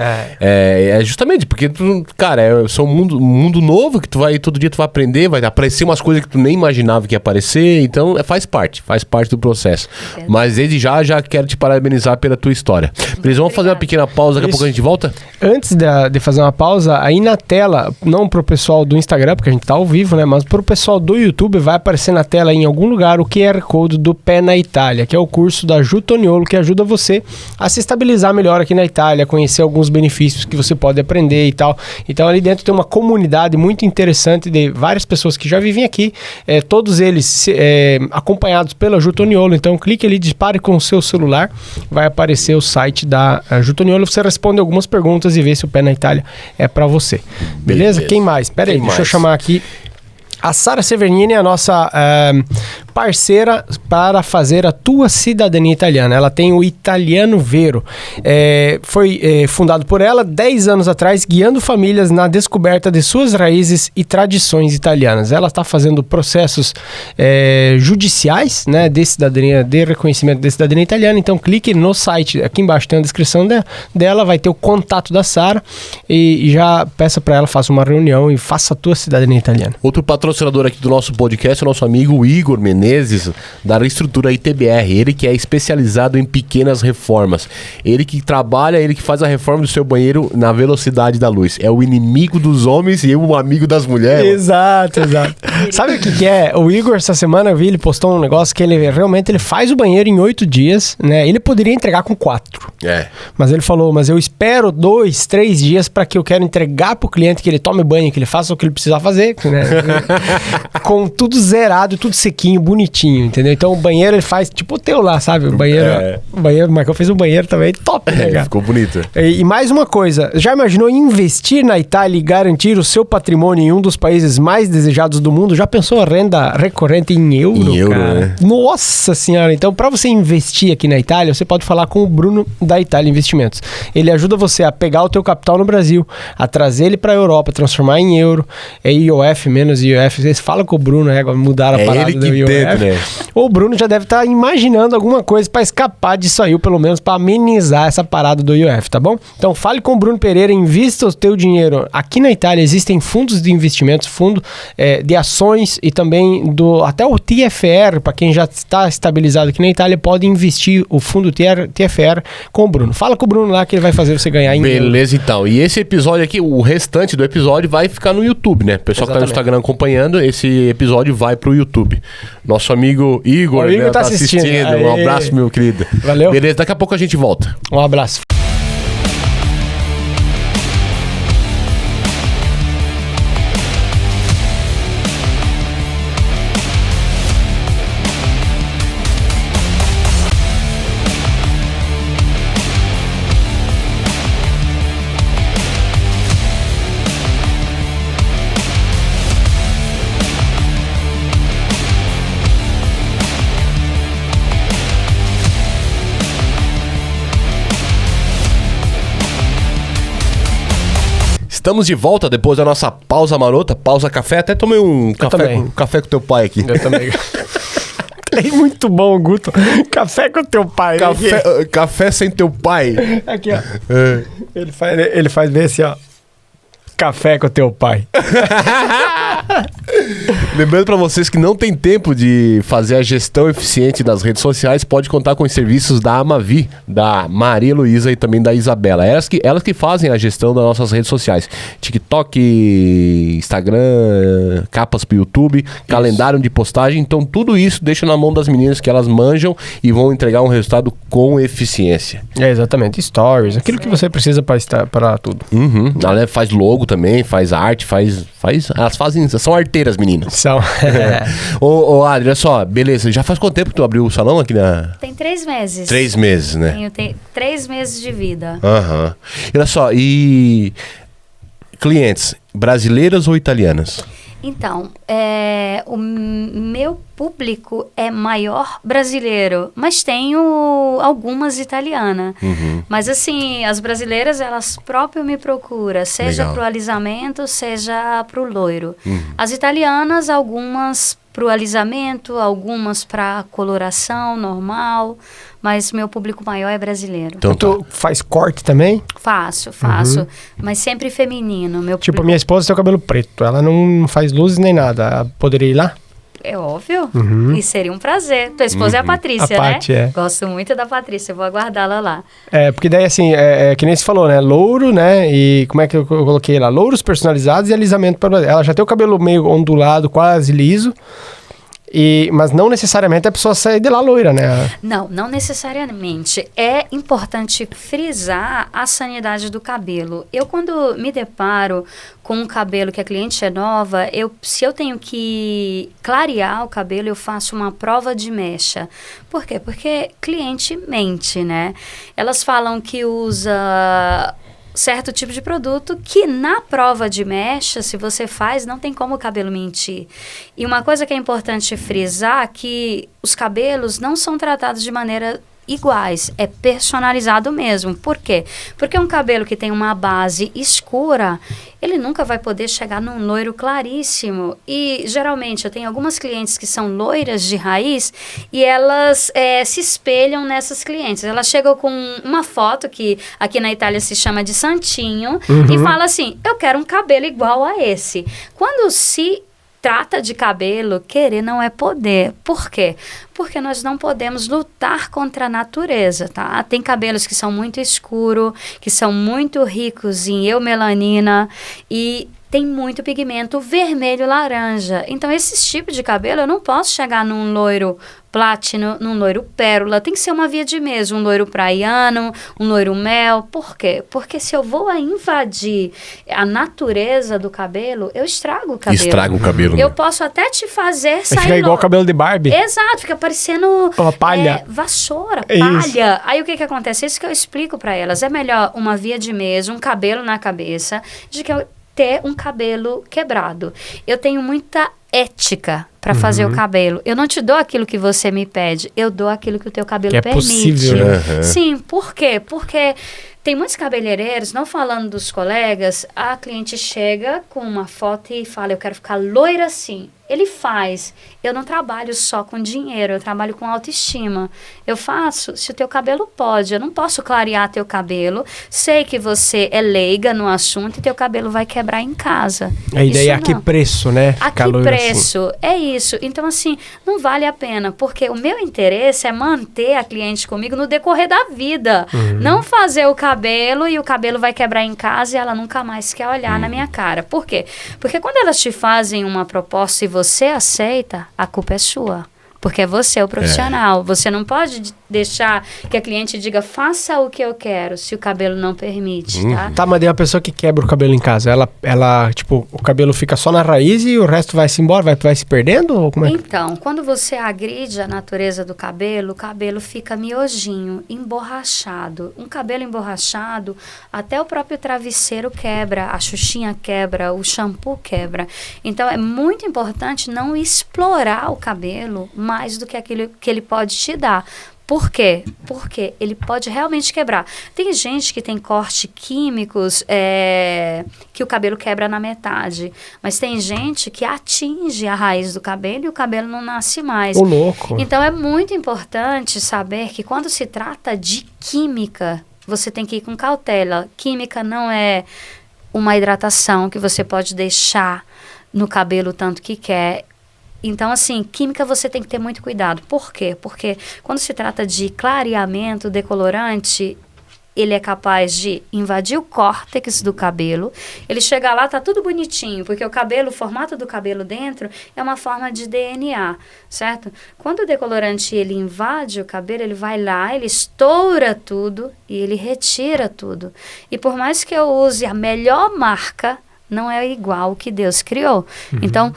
É justamente porque, cara, são um mundo novo que todo dia tu vai aprender, vai aparecer umas coisas que tu nem imaginava que ia aparecer, então faz parte do processo. Mas desde já quero te parabenizar pela tua história. Eles vão fazer uma pequena pausa, daqui a pouco a gente volta? Antes de fazer uma pausa, aí na tela, não pro pessoal do Instagram, porque a gente tá ao vivo, né? Mas pro pessoal do YouTube, vai aparecer na tela em algum lugar o QR Code do Pé na Itália, que é o curso da Ju Toniolo, que ajuda você a se estabilizar melhor aqui na Itália, conhecer alguns benefícios que você pode aprender e tal. Então ali dentro tem uma comunidade muito interessante de várias pessoas que já vivem aqui, todos eles acompanhados pela Ju Toniolo. Então clique ali, dispare com o seu celular, vai aparecer o site da Ju Toniolo, você responde algumas perguntas e vê se o Pé na Itália é pra você. Beleza? Quem mais? Pera aí, deixa eu chamar aqui a Sara Severnini, a nossa parceira para fazer a tua cidadania italiana. Ela tem o Italiano Vero. Foi fundado por ela 10 anos atrás, guiando famílias na descoberta de suas raízes e tradições italianas. Ela está fazendo processos judiciais, né, de cidadania, de reconhecimento de cidadania italiana. Então clique no site, aqui embaixo tem a descrição dela, vai ter o contato da Sara e já peça para ela, faça uma reunião e faça a tua cidadania italiana. Outro patrocinador aqui do nosso podcast é o nosso amigo Igor Menezes, da Reestrutura ITBR. Ele que é especializado em pequenas reformas. Ele que trabalha, ele que faz a reforma do seu banheiro na velocidade da luz. É o inimigo dos homens e o amigo das mulheres. Exato. Sabe o que é? O Igor, essa semana eu vi, ele postou um negócio que ele realmente faz o banheiro em 8 dias, né? Ele poderia entregar com 4. Mas ele falou, mas eu espero 2, 3 dias para que eu quero entregar pro cliente, que ele tome banho, que ele faça o que ele precisa fazer, né? Com tudo zerado, tudo sequinho, bonitinho, entendeu? Então o banheiro ele faz tipo o teu lá, sabe? O banheiro, o Michael fez um banheiro também top, né, cara? Ficou bonito. E mais uma coisa, já imaginou investir na Itália e garantir o seu patrimônio em um dos países mais desejados do mundo? Já pensou a renda recorrente em euro? Em euro, cara? né? Nossa senhora! Então, para você investir aqui na Itália, você pode falar com o Bruno da Itália Investimentos. Ele ajuda você a pegar o teu capital no Brasil, a trazer ele para a Europa, transformar em euro, IOF menos IOF. Vocês falam com o Bruno, mudar a parada ele do que IOF. tenta, né? O Bruno já deve estar imaginando alguma coisa para escapar disso aí, ou pelo menos para amenizar essa parada do IOF, tá bom? Então fale com o Bruno Pereira, invista o teu dinheiro. Aqui na Itália existem fundos de investimentos, fundo de ações e também até o TFR, para quem já está estabilizado aqui na Itália, pode investir o fundo TFR com o Bruno. Fala com o Bruno lá que ele vai fazer você ganhar em Beleza, então. E esse episódio aqui, o restante do episódio vai ficar no YouTube, né? O pessoal que tá no Instagram acompanhando, esse episódio vai pro YouTube. Nosso amigo Igor, o Igor né, tá assistindo. Um abraço, meu querido. Valeu. Beleza, daqui a pouco a gente volta. Um abraço. Estamos de volta depois da nossa pausa marota, pausa café. Até tomei um café com teu pai aqui. Eu também. É muito bom, Guto. Café com teu pai. Café sem teu pai. Aqui, ó. Ele faz bem assim, ó. Café com teu pai. Lembrando para vocês que não tem tempo de fazer a gestão eficiente das redes sociais, pode contar com os serviços da Amavi, da Maria Luísa e também da Isabela. Elas que fazem a gestão das nossas redes sociais. TikTok, Instagram, capas pro YouTube, calendário de postagem. Então tudo isso deixa na mão das meninas, que elas manjam e vão entregar um resultado com eficiência. Exatamente. Stories, aquilo que você precisa para tudo. Uhum. Ela faz logo também, faz arte, elas são arteiras, meninas. São. Ô, Adri, olha só, beleza, já faz quanto tempo que tu abriu o salão aqui na... Tem 3 meses. 3 meses, né? Tenho 3 meses de vida. Aham. Olha só, e clientes, brasileiras ou italianas? Então, o meu público é maior brasileiro, mas tenho algumas italianas. Uhum. Mas assim, as brasileiras, elas próprias me procuram, seja Legal. para o alisamento, seja para o loiro. Uhum. As italianas, algumas para o alisamento, algumas para coloração normal, mas meu público maior é brasileiro. Então, Tu faz corte também? Faço, mas sempre feminino. Meu Tipo, público minha esposa tem o cabelo preto. Ela não faz luzes nem nada. Ela poderia ir lá? é óbvio. E seria um prazer. Tua esposa é a Patrícia, A né? Paty, é. Gosto muito da Patrícia, eu vou aguardá-la lá. É, porque daí assim, que nem você falou, né? Louro, né? E como é que eu coloquei lá? Louros personalizados e alisamento para... Ela já tem o cabelo meio ondulado, quase liso. Mas não necessariamente a pessoa sai de lá loira, né? Não necessariamente. É importante frisar a sanidade do cabelo. Eu, quando me deparo com um cabelo que a cliente é nova, se eu tenho que clarear o cabelo, eu faço uma prova de mecha. Por quê? Porque cliente mente, né? Elas falam que usa certo tipo de produto que na prova de mecha, se você faz, não tem como o cabelo mentir. E uma coisa que é importante frisar, que os cabelos não são tratados de maneira iguais, é personalizado mesmo. Por quê? Porque um cabelo que tem uma base escura, ele nunca vai poder chegar num loiro claríssimo. E geralmente eu tenho algumas clientes que são loiras de raiz e elas se espelham nessas clientes. Elas chegam com uma foto que aqui na Itália se chama de santinho e fala assim, eu quero um cabelo igual a esse. Quando se trata de cabelo, querer não é poder. Por quê? Porque nós não podemos lutar contra a natureza, tá? Tem cabelos que são muito escuros, que são muito ricos em eumelanina e tem muito pigmento vermelho laranja. Então, esse tipo de cabelo, eu não posso chegar num loiro platino, num loiro pérola. Tem que ser uma via de mesa, um loiro praiano, um loiro mel. Por quê? Porque se eu vou invadir a natureza do cabelo, eu estrago o cabelo. Estraga o cabelo, né? Eu posso até te fazer sair... Fica igual o cabelo de Barbie. Exato, fica parecendo... Uma palha. Vassoura, É palha. isso. Aí o que acontece? Isso que eu explico para elas. É melhor uma via de mesa, um cabelo na cabeça, de que eu ter um cabelo quebrado. Eu tenho muita ética para fazer o cabelo. Eu não te dou aquilo que você me pede, eu dou aquilo que o teu cabelo Que é permite. possível, né? Sim, por quê? Porque tem muitos cabeleireiros, não falando dos colegas, a cliente chega com uma foto e fala, eu quero ficar loira assim. Ele faz. Eu não trabalho só com dinheiro, eu trabalho com autoestima. Eu faço se o teu cabelo pode. Eu não posso clarear teu cabelo. Sei que você é leiga no assunto e teu cabelo vai quebrar em casa. A ideia é a Isso que não. preço, né? A que Calor preço? É isso. Então, assim, não vale a pena, porque o meu interesse é manter a cliente comigo no decorrer da vida. Não fazer o cabelo e o cabelo vai quebrar em casa e ela nunca mais quer olhar na minha cara. Por quê? Porque quando elas te fazem uma proposta e você aceita, a culpa é sua. Porque é você o profissional. Você não pode deixar que a cliente diga, faça o que eu quero, se o cabelo não permite, tá? Tá, mas tem uma pessoa que quebra o cabelo em casa. Ela, tipo, o cabelo fica só na raiz e o resto vai se embora, vai se perdendo? Ou como é? Então, quando você agride a natureza do cabelo, o cabelo fica miojinho, emborrachado. Um cabelo emborrachado, até o próprio travesseiro quebra, a xuxinha quebra, o shampoo quebra. Então, é muito importante não explorar o cabelo mais do que aquilo que ele pode te dar. Por quê? Porque ele pode realmente quebrar. Tem gente que tem corte químicos que o cabelo quebra na metade. Mas tem gente que atinge a raiz do cabelo e o cabelo não nasce mais. Ô, louco. Então, é muito importante saber que quando se trata de química, você tem que ir com cautela. Química não é uma hidratação que você pode deixar no cabelo tanto que quer. Então, assim, química você tem que ter muito cuidado. Por quê? Porque quando se trata de clareamento, decolorante, ele é capaz de invadir o córtex do cabelo. Ele chega lá, tá tudo bonitinho, porque o cabelo, o formato do cabelo dentro é uma forma de DNA, certo? Quando o decolorante, ele invade o cabelo, ele vai lá, ele estoura tudo e ele retira tudo. E por mais que eu use a melhor marca, não é igual o que Deus criou. Então,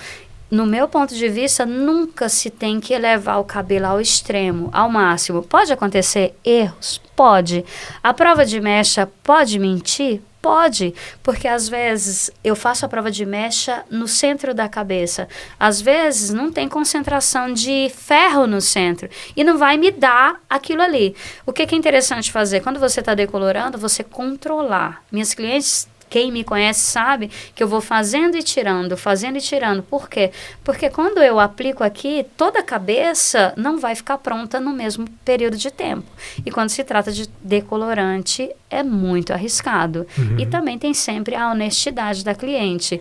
no meu ponto de vista, nunca se tem que elevar o cabelo ao extremo, ao máximo. Pode acontecer erros? Pode. A prova de mecha pode mentir? Pode, porque às vezes eu faço a prova de mecha no centro da cabeça. Às vezes não tem concentração de ferro no centro e não vai me dar aquilo ali. O que é interessante fazer? Quando você está decolorando, você controlar. Minhas clientes, quem me conhece sabe que eu vou fazendo e tirando, fazendo e tirando. Por quê? Porque quando eu aplico aqui, toda a cabeça não vai ficar pronta no mesmo período de tempo. E quando se trata de decolorante, é muito arriscado. E também tem sempre a honestidade da cliente.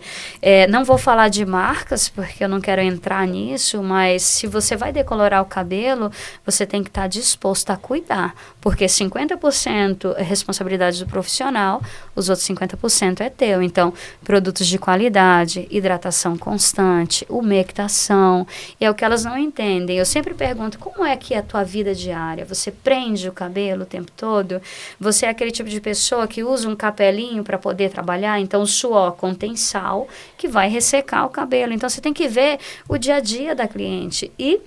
Não vou falar de marcas, porque eu não quero entrar nisso, mas se você vai decolorar o cabelo, você tem que estar disposto a cuidar. Porque 50% é responsabilidade do profissional, os outros 50% é teu. Então, produtos de qualidade, hidratação constante, umectação, é o que elas não entendem. Eu sempre pergunto, como é que é a tua vida diária? Você prende o cabelo o tempo todo? Você é aquele tipo de pessoa que usa um capelinho para poder trabalhar? Então, o suor contém sal, que vai ressecar o cabelo. Então, você tem que ver o dia a dia da cliente. E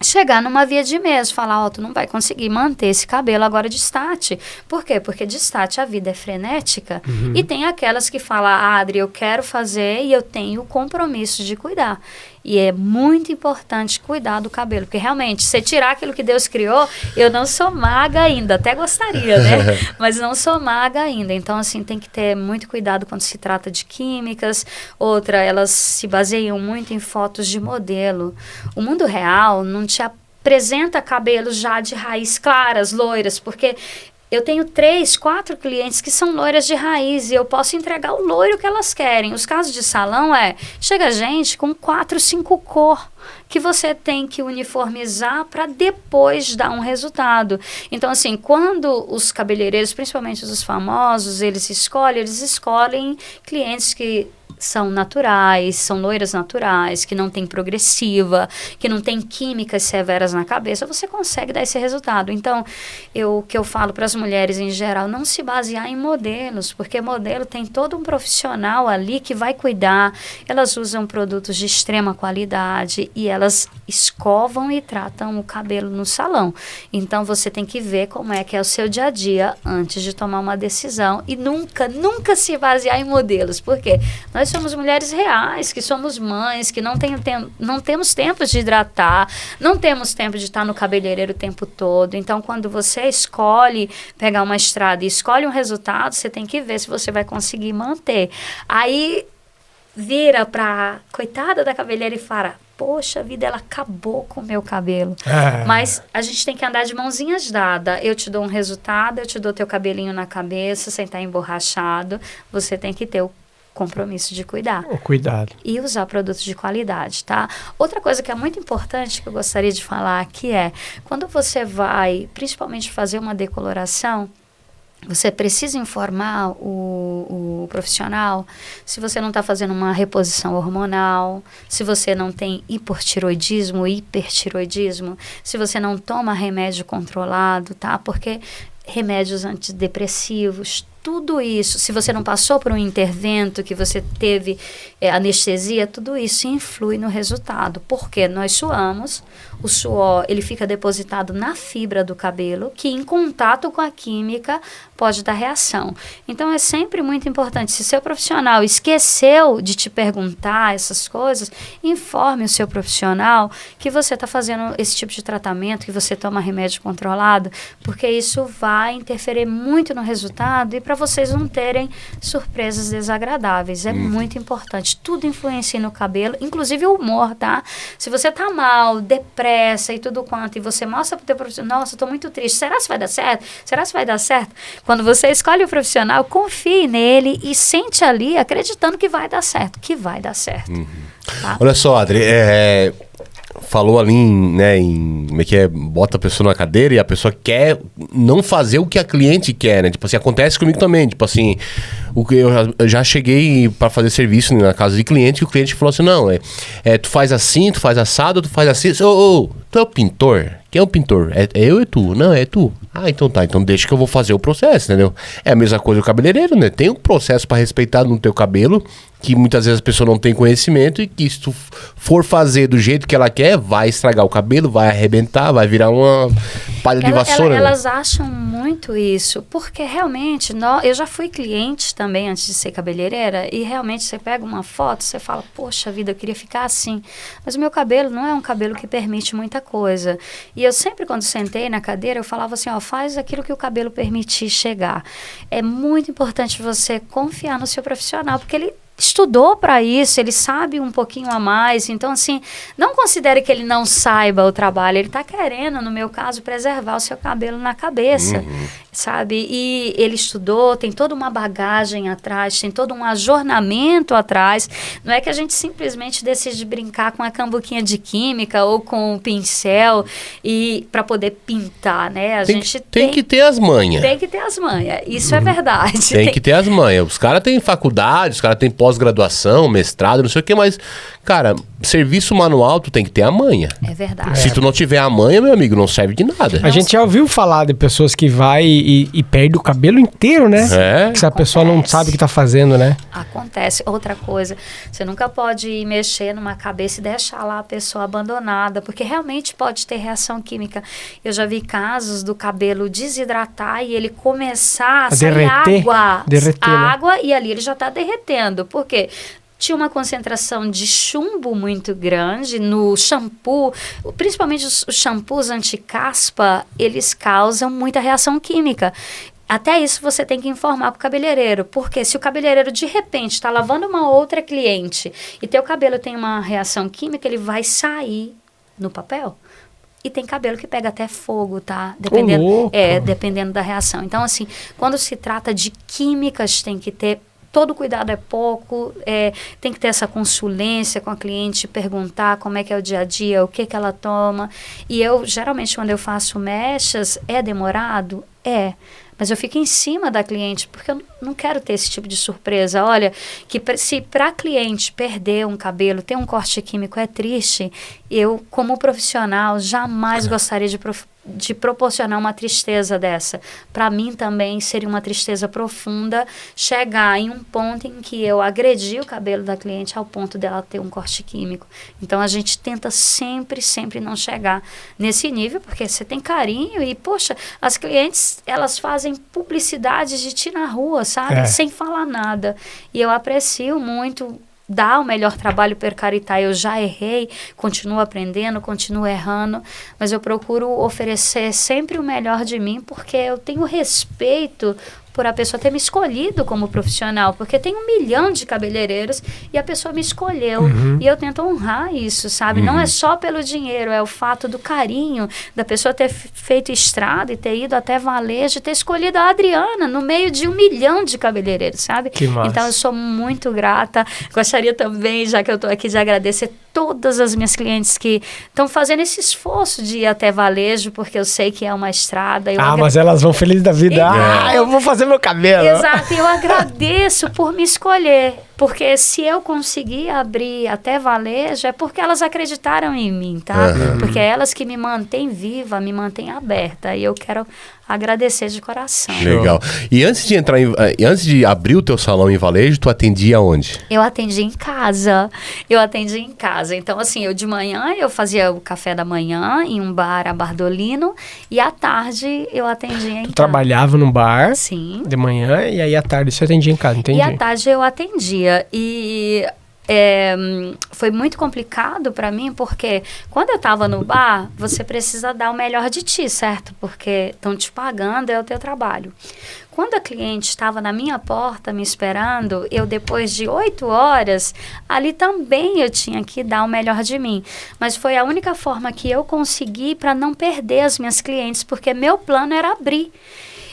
chegar numa via de mesa, falar, ó, tu não vai conseguir manter esse cabelo agora distante. Por quê? Porque distante a vida é frenética e tem aquelas que falam, Adri, eu quero fazer e eu tenho o compromisso de cuidar. E é muito importante cuidar do cabelo, porque realmente, se tirar aquilo que Deus criou, eu não sou maga ainda, até gostaria, né? Mas não sou maga ainda. Então, assim, tem que ter muito cuidado quando se trata de químicas. Outra, elas se baseiam muito em fotos de modelo. O mundo real não te apresenta cabelos já de raiz claras, loiras, porque eu tenho 3, 4 clientes que são loiras de raiz e eu posso entregar o loiro que elas querem. Os casos de salão chega gente com 4, 5 cor que você tem que uniformizar para depois dar um resultado. Então, assim, quando os cabeleireiros, principalmente os famosos, eles escolhem clientes que são naturais, são loiras naturais, que não tem progressiva, que não tem químicas severas na cabeça, você consegue dar esse resultado. Então, o que eu falo para as mulheres em geral, não se basear em modelos, porque modelo tem todo um profissional ali que vai cuidar, elas usam produtos de extrema qualidade e elas escovam e tratam o cabelo no salão. Então, você tem que ver como é que é o seu dia a dia antes de tomar uma decisão e nunca se basear em modelos, porque nós somos mulheres reais, que somos mães, que não temos tempo de hidratar, não temos tempo de estar no cabeleireiro o tempo todo. Então, quando você escolhe pegar uma estrada e escolhe um resultado, você tem que ver se você vai conseguir manter. Aí, vira pra coitada da cabeleireira e fala, poxa vida, ela acabou com o meu cabelo. Mas a gente tem que andar de mãozinhas dadas. Eu te dou um resultado, eu te dou teu cabelinho na cabeça, sem estar emborrachado. Você tem que ter o compromisso de cuidar. Cuidado. E usar produtos de qualidade, tá? Outra coisa que é muito importante que eu gostaria de falar aqui quando você vai, principalmente, fazer uma decoloração, você precisa informar o profissional se você não está fazendo uma reposição hormonal, se você não tem hipotiroidismo, hipertiroidismo, se você não toma remédio controlado, tá? Porque remédios antidepressivos, tudo isso, se você não passou por um intervento, que você teve anestesia, tudo isso influi no resultado, porque nós suamos, o suor ele fica depositado na fibra do cabelo, que em contato com a química pode dar reação. Então é sempre muito importante, se seu profissional esqueceu de te perguntar essas coisas, informe o seu profissional que você está fazendo esse tipo de tratamento, que você toma remédio controlado, porque isso vai interferir muito no resultado e para vocês não terem surpresas desagradáveis. É muito importante. Tudo influencia no cabelo, inclusive o humor, tá? Se você tá mal, depressa e tudo quanto, e você mostra pro teu profissional, nossa, eu tô muito triste, será que vai dar certo? Será que vai dar certo? Quando você escolhe o profissional, confie nele e sente ali, acreditando que vai dar certo, Tá? Olha só, Adri, falou ali como é que é, bota a pessoa na cadeira e a pessoa quer não fazer o que a cliente quer, né? Tipo assim, acontece comigo também, tipo assim, eu já cheguei para fazer serviço na casa de cliente e o cliente falou assim, não, tu faz assim, tu faz assado, tu faz assim, tu é o pintor? Quem é o pintor? É eu e tu? Não, é tu. Ah, então tá, então deixa que eu vou fazer o processo, entendeu? É a mesma coisa o cabeleireiro, né? Tem um processo para respeitar no teu cabelo, que muitas vezes a pessoa não tem conhecimento e que se tu for fazer do jeito que ela quer, vai estragar o cabelo, vai arrebentar, vai virar uma palha de vassoura. Elas acham muito isso, porque realmente, eu já fui cliente também antes de ser cabeleireira e realmente você pega uma foto, você fala, poxa vida, eu queria ficar assim. Mas o meu cabelo não é um cabelo que permite muita coisa. E eu sempre, quando sentei na cadeira, eu falava assim, faz aquilo que o cabelo permitir chegar. É muito importante você confiar no seu profissional, porque ele estudou para isso, ele sabe um pouquinho a mais. Então, assim, não considere que ele não saiba o trabalho. Ele está querendo, no meu caso, preservar o seu cabelo na cabeça, sabe? E ele estudou, tem toda uma bagagem atrás, tem todo um ajornamento atrás. Não é que a gente simplesmente decide brincar com a cambuquinha de química ou com o pincel para poder pintar, né? Tem que ter as manhas. Tem que ter as manhas. Isso é verdade. Tem que ter as manhas. Os caras têm faculdade, os caras têm pós-graduação, mestrado, não sei o que, mas, cara, serviço manual tu tem que ter a manha. É verdade. Se tu não tiver a manha, meu amigo, não serve de nada. A gente já ouviu falar de pessoas que vai e perde o cabelo inteiro, né? É. Que se a pessoa não sabe o que tá fazendo, né? Acontece. Outra coisa, você nunca pode mexer numa cabeça e deixar lá a pessoa abandonada, porque realmente pode ter reação química. Eu já vi casos do cabelo desidratar e ele começar a sair água. Derreter, né? Água, e ali ele já tá derretendo. Por quê? Tinha uma concentração de chumbo muito grande no shampoo, principalmente os shampoos anti-caspa, eles causam muita reação química. Até isso você tem que informar para o cabeleireiro, porque se o cabeleireiro de repente está lavando uma outra cliente e teu cabelo tem uma reação química, ele vai sair no papel. E tem cabelo que pega até fogo, tá? Dependendo da reação. Então, assim, quando se trata de químicas, tem que ter... Todo cuidado é pouco, tem que ter essa consulência com a cliente, perguntar como é que é o dia a dia, o que ela toma. E eu, geralmente, quando eu faço mechas, é demorado? É. Mas eu fico em cima da cliente, porque eu não quero ter esse tipo de surpresa. Olha, que se para a cliente perder um cabelo, ter um corte químico é triste, eu, como profissional, jamais gostaria de proporcionar uma tristeza dessa. Para mim também seria uma tristeza profunda chegar em um ponto em que eu agredi o cabelo da cliente ao ponto dela ter um corte químico. Então a gente tenta sempre não chegar nesse nível, porque você tem carinho e, poxa, as clientes, elas fazem publicidade de ti na rua, sabe? Sem falar nada. E eu aprecio muito dar o melhor trabalho per caritar. Eu já errei, continuo aprendendo, continuo errando, mas eu procuro oferecer sempre o melhor de mim, porque eu tenho respeito por a pessoa ter me escolhido como profissional, porque tem 1 milhão de cabeleireiros e a pessoa me escolheu, e eu tento honrar isso, sabe? Não é só pelo dinheiro, é o fato do carinho da pessoa ter feito estrada e ter ido até Valejo, ter escolhido a Adriana no meio de 1 milhão de cabeleireiros, sabe? Que massa. Então eu sou muito grata. Gostaria também, já que eu estou aqui, de agradecer todas as minhas clientes que estão fazendo esse esforço de ir até Valejo, porque eu sei que é uma estrada. Mas elas vão felizes da vida. Eu vou fazer meu cabelo. Exato, eu agradeço por me escolher, porque se eu conseguir abrir até Valejo, é porque elas acreditaram em mim, tá? Porque é elas que me mantêm viva, me mantêm aberta, e eu quero agradecer de coração. Legal. E antes de abrir o teu salão em Valejo, tu atendia onde? Eu atendi em casa. Então, assim, eu de manhã, eu fazia o café da manhã em um bar, a Bardolino, e à tarde eu atendia em casa. Trabalhava num bar? Sim. De manhã, e aí à tarde você atendia em casa, entendi. E à tarde eu atendia. E foi muito complicado para mim, porque quando eu estava no bar, você precisa dar o melhor de ti, certo? Porque estão te pagando, é o teu trabalho. Quando a cliente estava na minha porta me esperando, eu, depois de 8 horas, ali também eu tinha que dar o melhor de mim. Mas foi a única forma que eu consegui para não perder as minhas clientes, porque meu plano era abrir.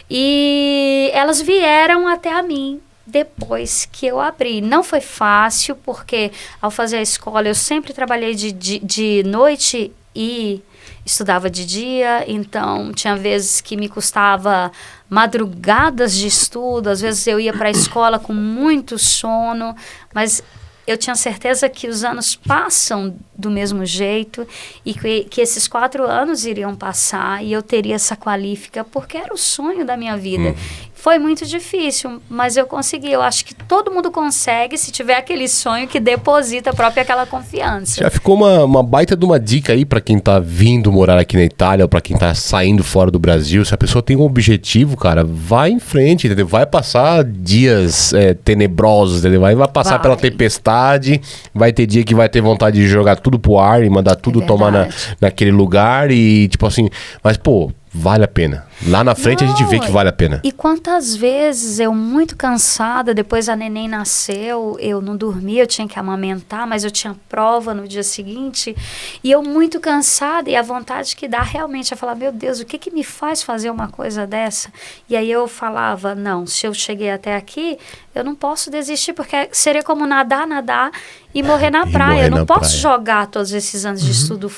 E elas vieram até a mim depois que eu abri. Não foi fácil, porque ao fazer a escola eu sempre trabalhei de noite e estudava de dia, então tinha vezes que me custava madrugadas de estudo, às vezes eu ia para a escola com muito sono, mas eu tinha certeza que os anos passam do mesmo jeito e que esses 4 anos iriam passar e eu teria essa qualifica, porque era o sonho da minha vida. Foi muito difícil, mas eu consegui. Eu acho que todo mundo consegue se tiver aquele sonho que deposita própria aquela confiança. Já ficou uma baita de uma dica aí pra quem tá vindo morar aqui na Itália ou pra quem tá saindo fora do Brasil. Se a pessoa tem um objetivo, cara, vai em frente, entendeu? Vai passar dias tenebrosos, entendeu? Vai passar pela tempestade, vai ter dia que vai ter vontade de jogar tudo pro ar e mandar tudo tomar naquele lugar e tipo assim, mas pô, vale a pena. Lá na frente a gente vê que vale a pena. E quantas vezes eu, muito cansada, depois a neném nasceu, eu não dormia, eu tinha que amamentar, mas eu tinha prova no dia seguinte, e eu muito cansada, e a vontade que dá realmente é falar, meu Deus, o que me faz fazer uma coisa dessa? E aí eu falava, não, se eu cheguei até aqui, eu não posso desistir, porque seria como nadar e morrer na praia. Eu não posso jogar todos esses anos de estudo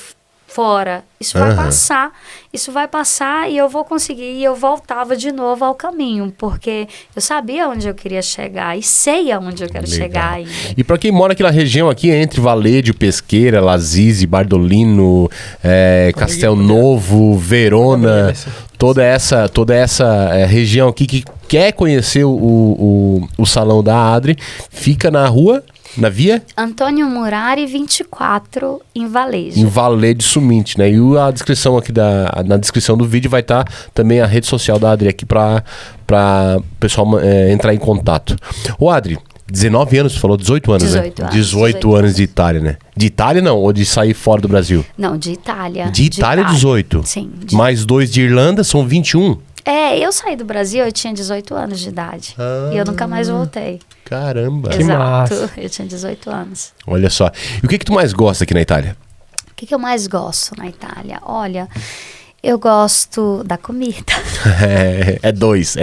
fora. Isso vai passar. Isso vai passar e eu vou conseguir. E eu voltava de novo ao caminho, porque eu sabia onde eu queria chegar e sei aonde eu quero chegar ainda. E para quem mora naquela região aqui, entre Valédio, Pesqueira, Lazize, Bardolino, Castel Novo, Verona, toda essa região aqui que quer conhecer o salão da Adri, fica na rua... Na via? Antônio Murari 24, em Valédio. Em Valédio Suminte, né? E a descrição aqui na descrição do vídeo vai estar também a rede social da Adri aqui para o pessoal entrar em contato. Ô Adri, 19 anos, você falou 18 anos, 18 né? anos, 18 anos de Itália, né? De Itália não, ou de sair fora do Brasil? Não, de Itália. De Itália 18? Sim. Mais 2 de Irlanda, são 21? Eu saí do Brasil, eu tinha 18 anos de idade. E eu nunca mais voltei. Caramba. Que Exato, massa. eu tinha 18 anos. Olha só. E o que tu mais gosta aqui na Itália? O que eu mais gosto na Itália? Olha, eu gosto da comida. É dois.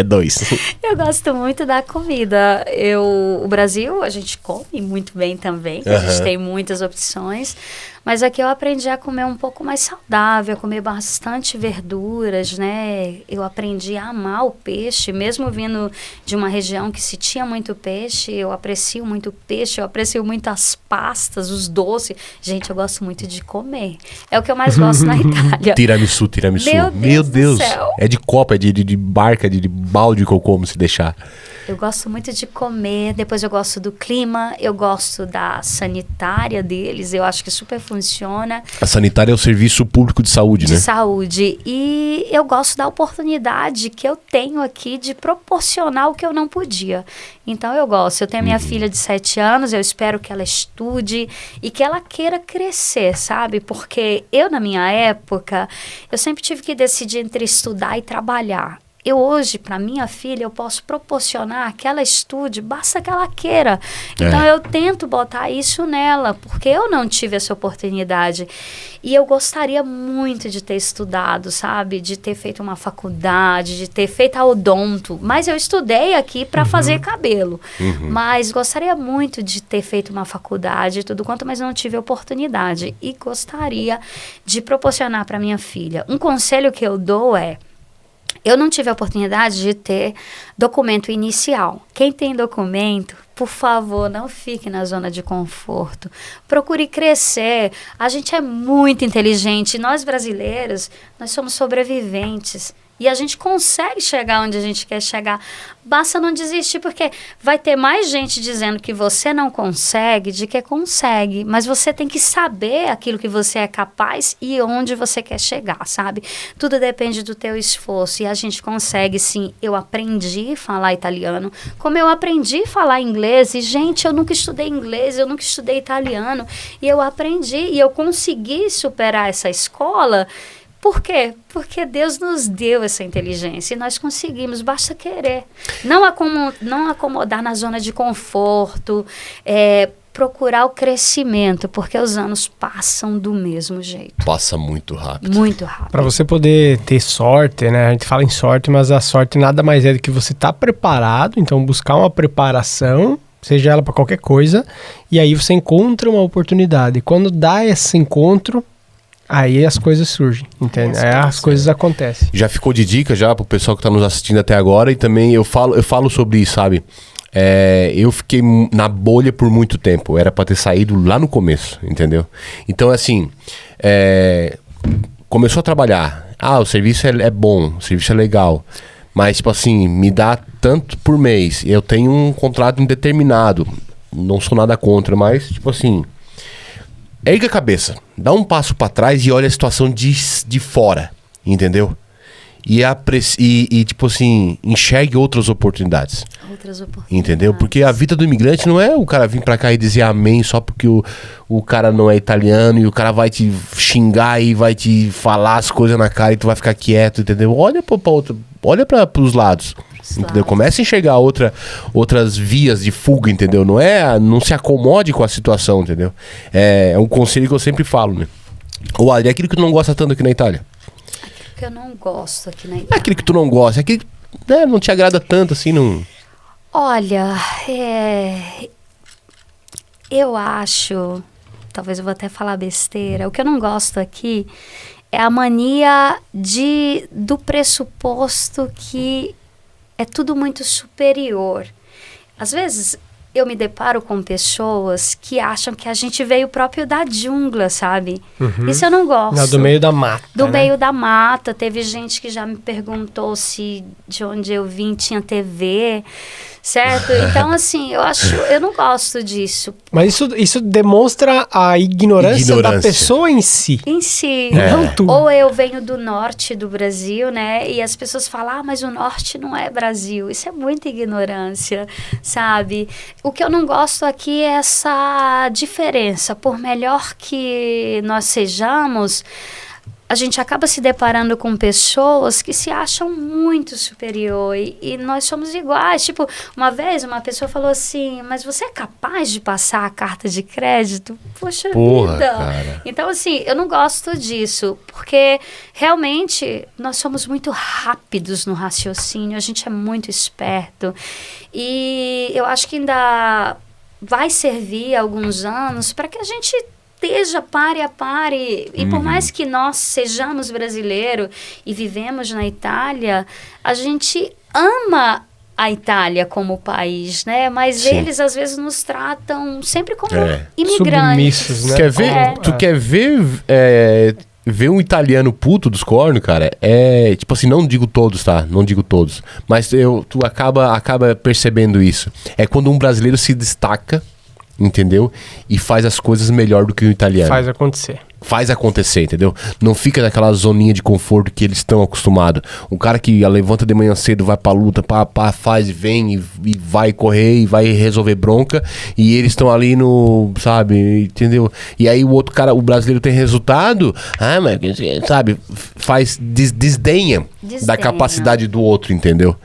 Eu gosto muito da comida. O Brasil, a gente come muito bem também, a gente tem muitas opções. Mas aqui eu aprendi a comer um pouco mais saudável, a comer bastante verduras, né? Eu aprendi a amar o peixe, mesmo vindo de uma região que se tinha muito peixe, eu aprecio muito peixe, eu aprecio muito as pastas, os doces. Gente, eu gosto muito de comer. É o que eu mais gosto na Itália. Tiramisu. Meu Deus do céu. É de copa, é de barca, de balde que eu como se deixar. Eu gosto muito de comer, depois eu gosto do clima, eu gosto da sanitária deles, eu acho que super funciona. A sanitária é o serviço público de saúde, né? De saúde. E eu gosto da oportunidade que eu tenho aqui de proporcionar o que eu não podia. Então eu gosto. Eu tenho minha filha de 7 anos, eu espero que ela estude e que ela queira crescer, sabe? Porque eu, na minha época, eu sempre tive que decidir entre estudar e trabalhar. Eu hoje, para minha filha, eu posso proporcionar que ela estude, basta que ela queira. Então, eu tento botar isso nela, porque eu não tive essa oportunidade. E eu gostaria muito de ter estudado, sabe? De ter feito uma faculdade, de ter feito a odonto. Mas eu estudei aqui para fazer cabelo. Mas gostaria muito de ter feito uma faculdade e tudo quanto, mas não tive oportunidade. E gostaria de proporcionar para minha filha. Um conselho que eu dou é: eu não tive a oportunidade de ter documento inicial. Quem tem documento, por favor, não fique na zona de conforto. Procure crescer. A gente é muito inteligente. Nós brasileiros, nós somos sobreviventes. E a gente consegue chegar onde a gente quer chegar. Basta não desistir, porque vai ter mais gente dizendo que você não consegue de que consegue. Mas você tem que saber aquilo que você é capaz e onde você quer chegar, sabe? Tudo depende do teu esforço. E a gente consegue, sim. Eu aprendi a falar italiano, como eu aprendi a falar inglês. E, gente, eu nunca estudei inglês, eu nunca estudei italiano. E eu aprendi e eu consegui superar essa escola. Por quê? Porque Deus nos deu essa inteligência e nós conseguimos, basta querer. Não acomodar na zona de conforto, procurar o crescimento, porque os anos passam do mesmo jeito. Passa muito rápido. Muito rápido. Para você poder ter sorte, né? A gente fala em sorte, mas a sorte nada mais é do que você estar preparado, então buscar uma preparação, seja ela para qualquer coisa, e aí você encontra uma oportunidade. E quando dá esse encontro, aí as coisas surgem, entende? Aí as coisas acontecem. Já ficou de dica já pro pessoal que tá nos assistindo até agora, e também eu falo sobre isso, sabe? Eu fiquei na bolha por muito tempo. Era pra ter saído lá no começo, entendeu? Então, assim, começou a trabalhar. O serviço é bom, o serviço é legal. Mas, tipo assim, me dá tanto por mês. Eu tenho um contrato indeterminado. Não sou nada contra, mas, tipo assim... Erga a cabeça, dá um passo pra trás e olha a situação de fora, entendeu? E tipo assim, enxergue outras oportunidades. Entendeu? Porque a vida do imigrante não é o cara vir pra cá e dizer amém só porque o cara não é italiano e o cara vai te xingar e vai te falar as coisas na cara e tu vai ficar quieto, entendeu? Olha pros lados. Entendeu? Comece a enxergar outras vias de fuga, entendeu? Não se acomode com a situação, entendeu? É um conselho que eu sempre falo, né? Ô, Adri, é aquilo que tu não gosta tanto aqui na Itália? Aquilo que eu não gosto aqui na Itália. É aquilo que tu não gosta, é aquilo que não te agrada tanto, assim, não... Olha, eu acho talvez eu vou até falar besteira, o que eu não gosto aqui é a mania do pressuposto que é tudo muito superior. Às vezes eu me deparo com pessoas que acham que a gente veio próprio da jungla, sabe? Isso eu não gosto. Não, do meio da mata. Do meio da mata. Teve gente que já me perguntou se de onde eu vim tinha TV, certo? Então, assim, eu não gosto disso. Mas isso demonstra a ignorância da pessoa em si. Em si. Não tu. Ou eu venho do norte do Brasil, né? E as pessoas falam, mas o norte não é Brasil. Isso é muita ignorância, sabe? O que eu não gosto aqui é essa diferença. Por melhor que nós sejamos, a gente acaba se deparando com pessoas que se acham muito superior e nós somos iguais. Tipo, uma vez uma pessoa falou assim, mas você é capaz de passar a carta de crédito? Poxa vida! Cara. Então, assim, eu não gosto disso, porque realmente nós somos muito rápidos no raciocínio, a gente é muito esperto e eu acho que ainda vai servir alguns anos para que a gente esteja pare a pare. E por mais que nós sejamos brasileiros e vivemos na Itália, a gente ama a Itália como país, né? Mas Sim. eles às vezes nos tratam sempre como Submissos, imigrantes. né? Quer ver? Tu quer ver um italiano puto dos cornos, cara? Tipo assim, não digo todos, tá? Não digo todos. Mas tu acaba percebendo isso. É quando um brasileiro se destaca, entendeu? E faz as coisas melhor do que o italiano. Faz acontecer, entendeu? Não fica naquela zoninha de conforto que eles estão acostumados. Um cara que levanta de manhã cedo, vai pra luta, faz e vem e vai correr e vai resolver bronca, e eles estão ali no, sabe, entendeu? E aí o outro cara, o brasileiro tem resultado, mas, sabe, desdenha da capacidade do outro, entendeu?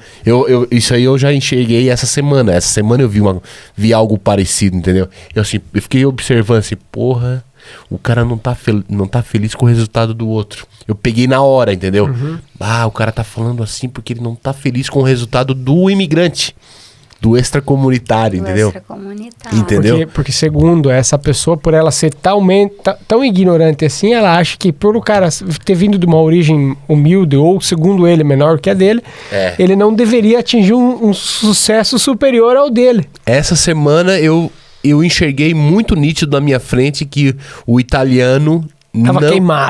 Isso aí eu já enxerguei essa semana. Essa semana eu vi algo parecido, entendeu? Eu fiquei observando assim, porra, o cara não tá feliz com o resultado do outro. Eu peguei na hora, entendeu? O cara tá falando assim porque ele não tá feliz com o resultado do imigrante, do extracomunitário, entendeu? Extracomunitário. Entendeu? Porque segundo essa pessoa, por ela ser tão ignorante assim, ela acha que por o cara ter vindo de uma origem humilde ou, segundo ele, menor que a dele, ele não deveria atingir um sucesso superior ao dele. Essa semana eu enxerguei muito nítido na minha frente que o italiano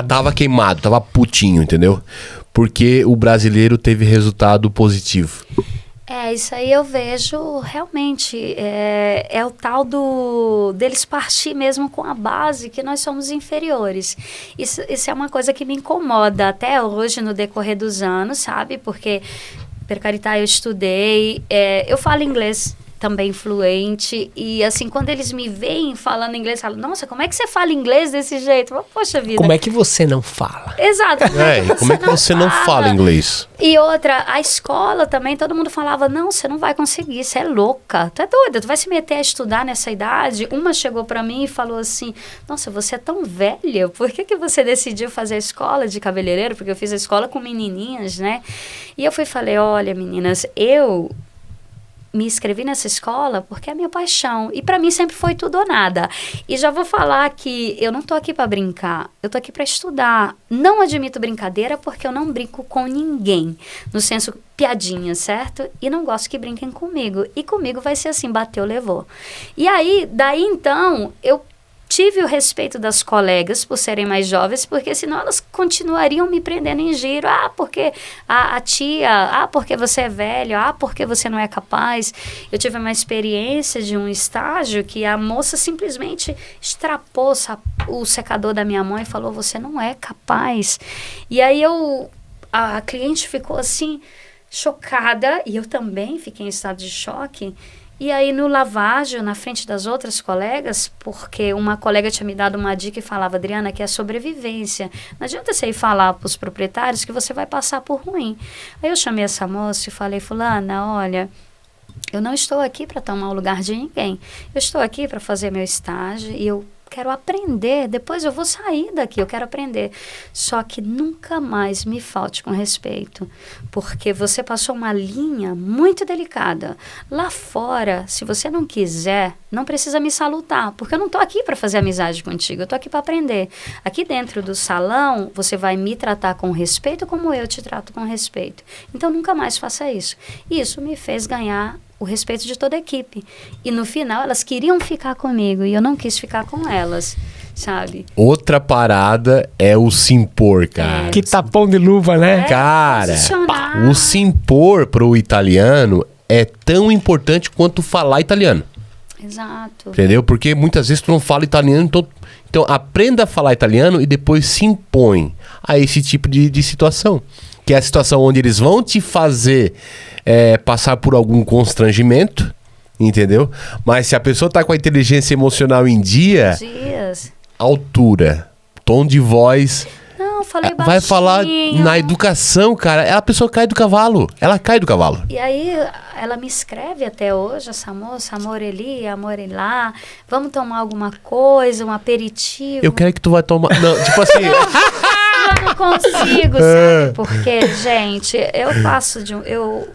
tava queimado, tava putinho, entendeu? Porque o brasileiro teve resultado positivo. Isso aí eu vejo realmente, é o tal deles partir mesmo com a base que nós somos inferiores. Isso é uma coisa que me incomoda até hoje no decorrer dos anos, sabe? Porque, per carità, eu estudei, eu falo inglês também fluente, e assim, quando eles me veem falando inglês, falam, nossa, como é que você fala inglês desse jeito? Poxa vida. Como é que você não fala? Exato. Como é que você não fala inglês? E outra, a escola também, todo mundo falava, não, você não vai conseguir, você é louca, tu é doida, tu vai se meter a estudar nessa idade? Uma chegou pra mim e falou assim, nossa, você é tão velha, por que você decidiu fazer a escola de cabeleireiro? Porque eu fiz a escola com menininhas, né? E eu falei, olha, meninas, eu me inscrevi nessa escola porque é a minha paixão. E para mim sempre foi tudo ou nada. E já vou falar que eu não tô aqui para brincar. Eu tô aqui para estudar. Não admito brincadeira porque eu não brinco com ninguém. No senso piadinha, certo? E não gosto que brinquem comigo. E comigo vai ser assim, bateu, levou. E aí, daí então, eu tive o respeito das colegas por serem mais jovens, porque senão elas continuariam me prendendo em giro. Porque a tia, porque você é velho, porque você não é capaz. Eu tive uma experiência de um estágio que a moça simplesmente estrapou o secador da minha mãe e falou, você não é capaz. E aí a cliente ficou assim, chocada, e eu também fiquei em estado de choque. E aí no lavágio, na frente das outras colegas, porque uma colega tinha me dado uma dica e falava, Adriana, que é sobrevivência. Não adianta você ir falar para os proprietários que você vai passar por ruim. Aí eu chamei essa moça e falei, fulana, olha, eu não estou aqui para tomar o lugar de ninguém. Eu estou aqui para fazer meu estágio e eu quero aprender, depois eu vou sair daqui, eu quero aprender. Só que nunca mais me falte com respeito, porque você passou uma linha muito delicada. Lá fora, se você não quiser, não precisa me salutar, porque eu não estou aqui para fazer amizade contigo, eu estou aqui para aprender. Aqui dentro do salão, você vai me tratar com respeito como eu te trato com respeito. Então, nunca mais faça isso. Isso me fez ganhar o respeito de toda a equipe. E no final, elas queriam ficar comigo e eu não quis ficar com elas, sabe? Outra parada é o se impor, cara. Que tapão de luva, né? Cara, posicionar. o se impor pro italiano é tão importante quanto falar italiano. Exato. Entendeu? Porque muitas vezes tu não fala italiano, então aprenda a falar italiano e depois se impõe a esse tipo de situação. Que é a situação onde eles vão te fazer passar por algum constrangimento, entendeu? Mas se a pessoa tá com a inteligência emocional em dia, altura, tom de voz... Não, falei baixinho. Vai falar na educação, cara. A pessoa cai do cavalo. Ela cai do cavalo. E aí, ela me escreve até hoje, essa moça, amor ali, amor lá. Vamos tomar alguma coisa, um aperitivo. Eu quero que tu vai tomar... Não, tipo assim... Eu não consigo, sabe? Porque, gente, eu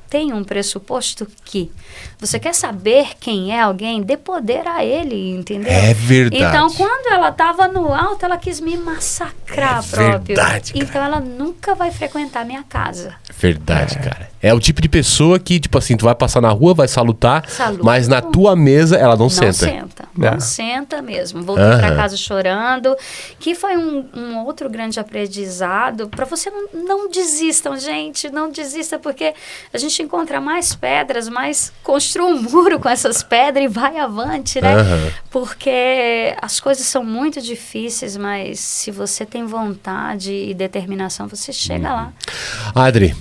tenho um pressuposto que você quer saber quem é alguém, dê poder a ele, entendeu? É verdade. Então, quando ela estava no alto, ela quis me massacrar próprio. Verdade, cara. Então, ela nunca vai frequentar minha casa. Verdade, cara. É o tipo de pessoa que, tipo assim, tu vai passar na rua, vai salutar, mas na tua mesa ela não senta. Não senta mesmo. Voltei pra casa chorando, que foi um outro grande aprendizado. Pra você não desistam, gente. Não desista, porque a gente encontra mais pedras, mas construa um muro com essas pedras e vai avante, né? Porque as coisas são muito difíceis, mas se você tem vontade e determinação, você chega lá. Adri,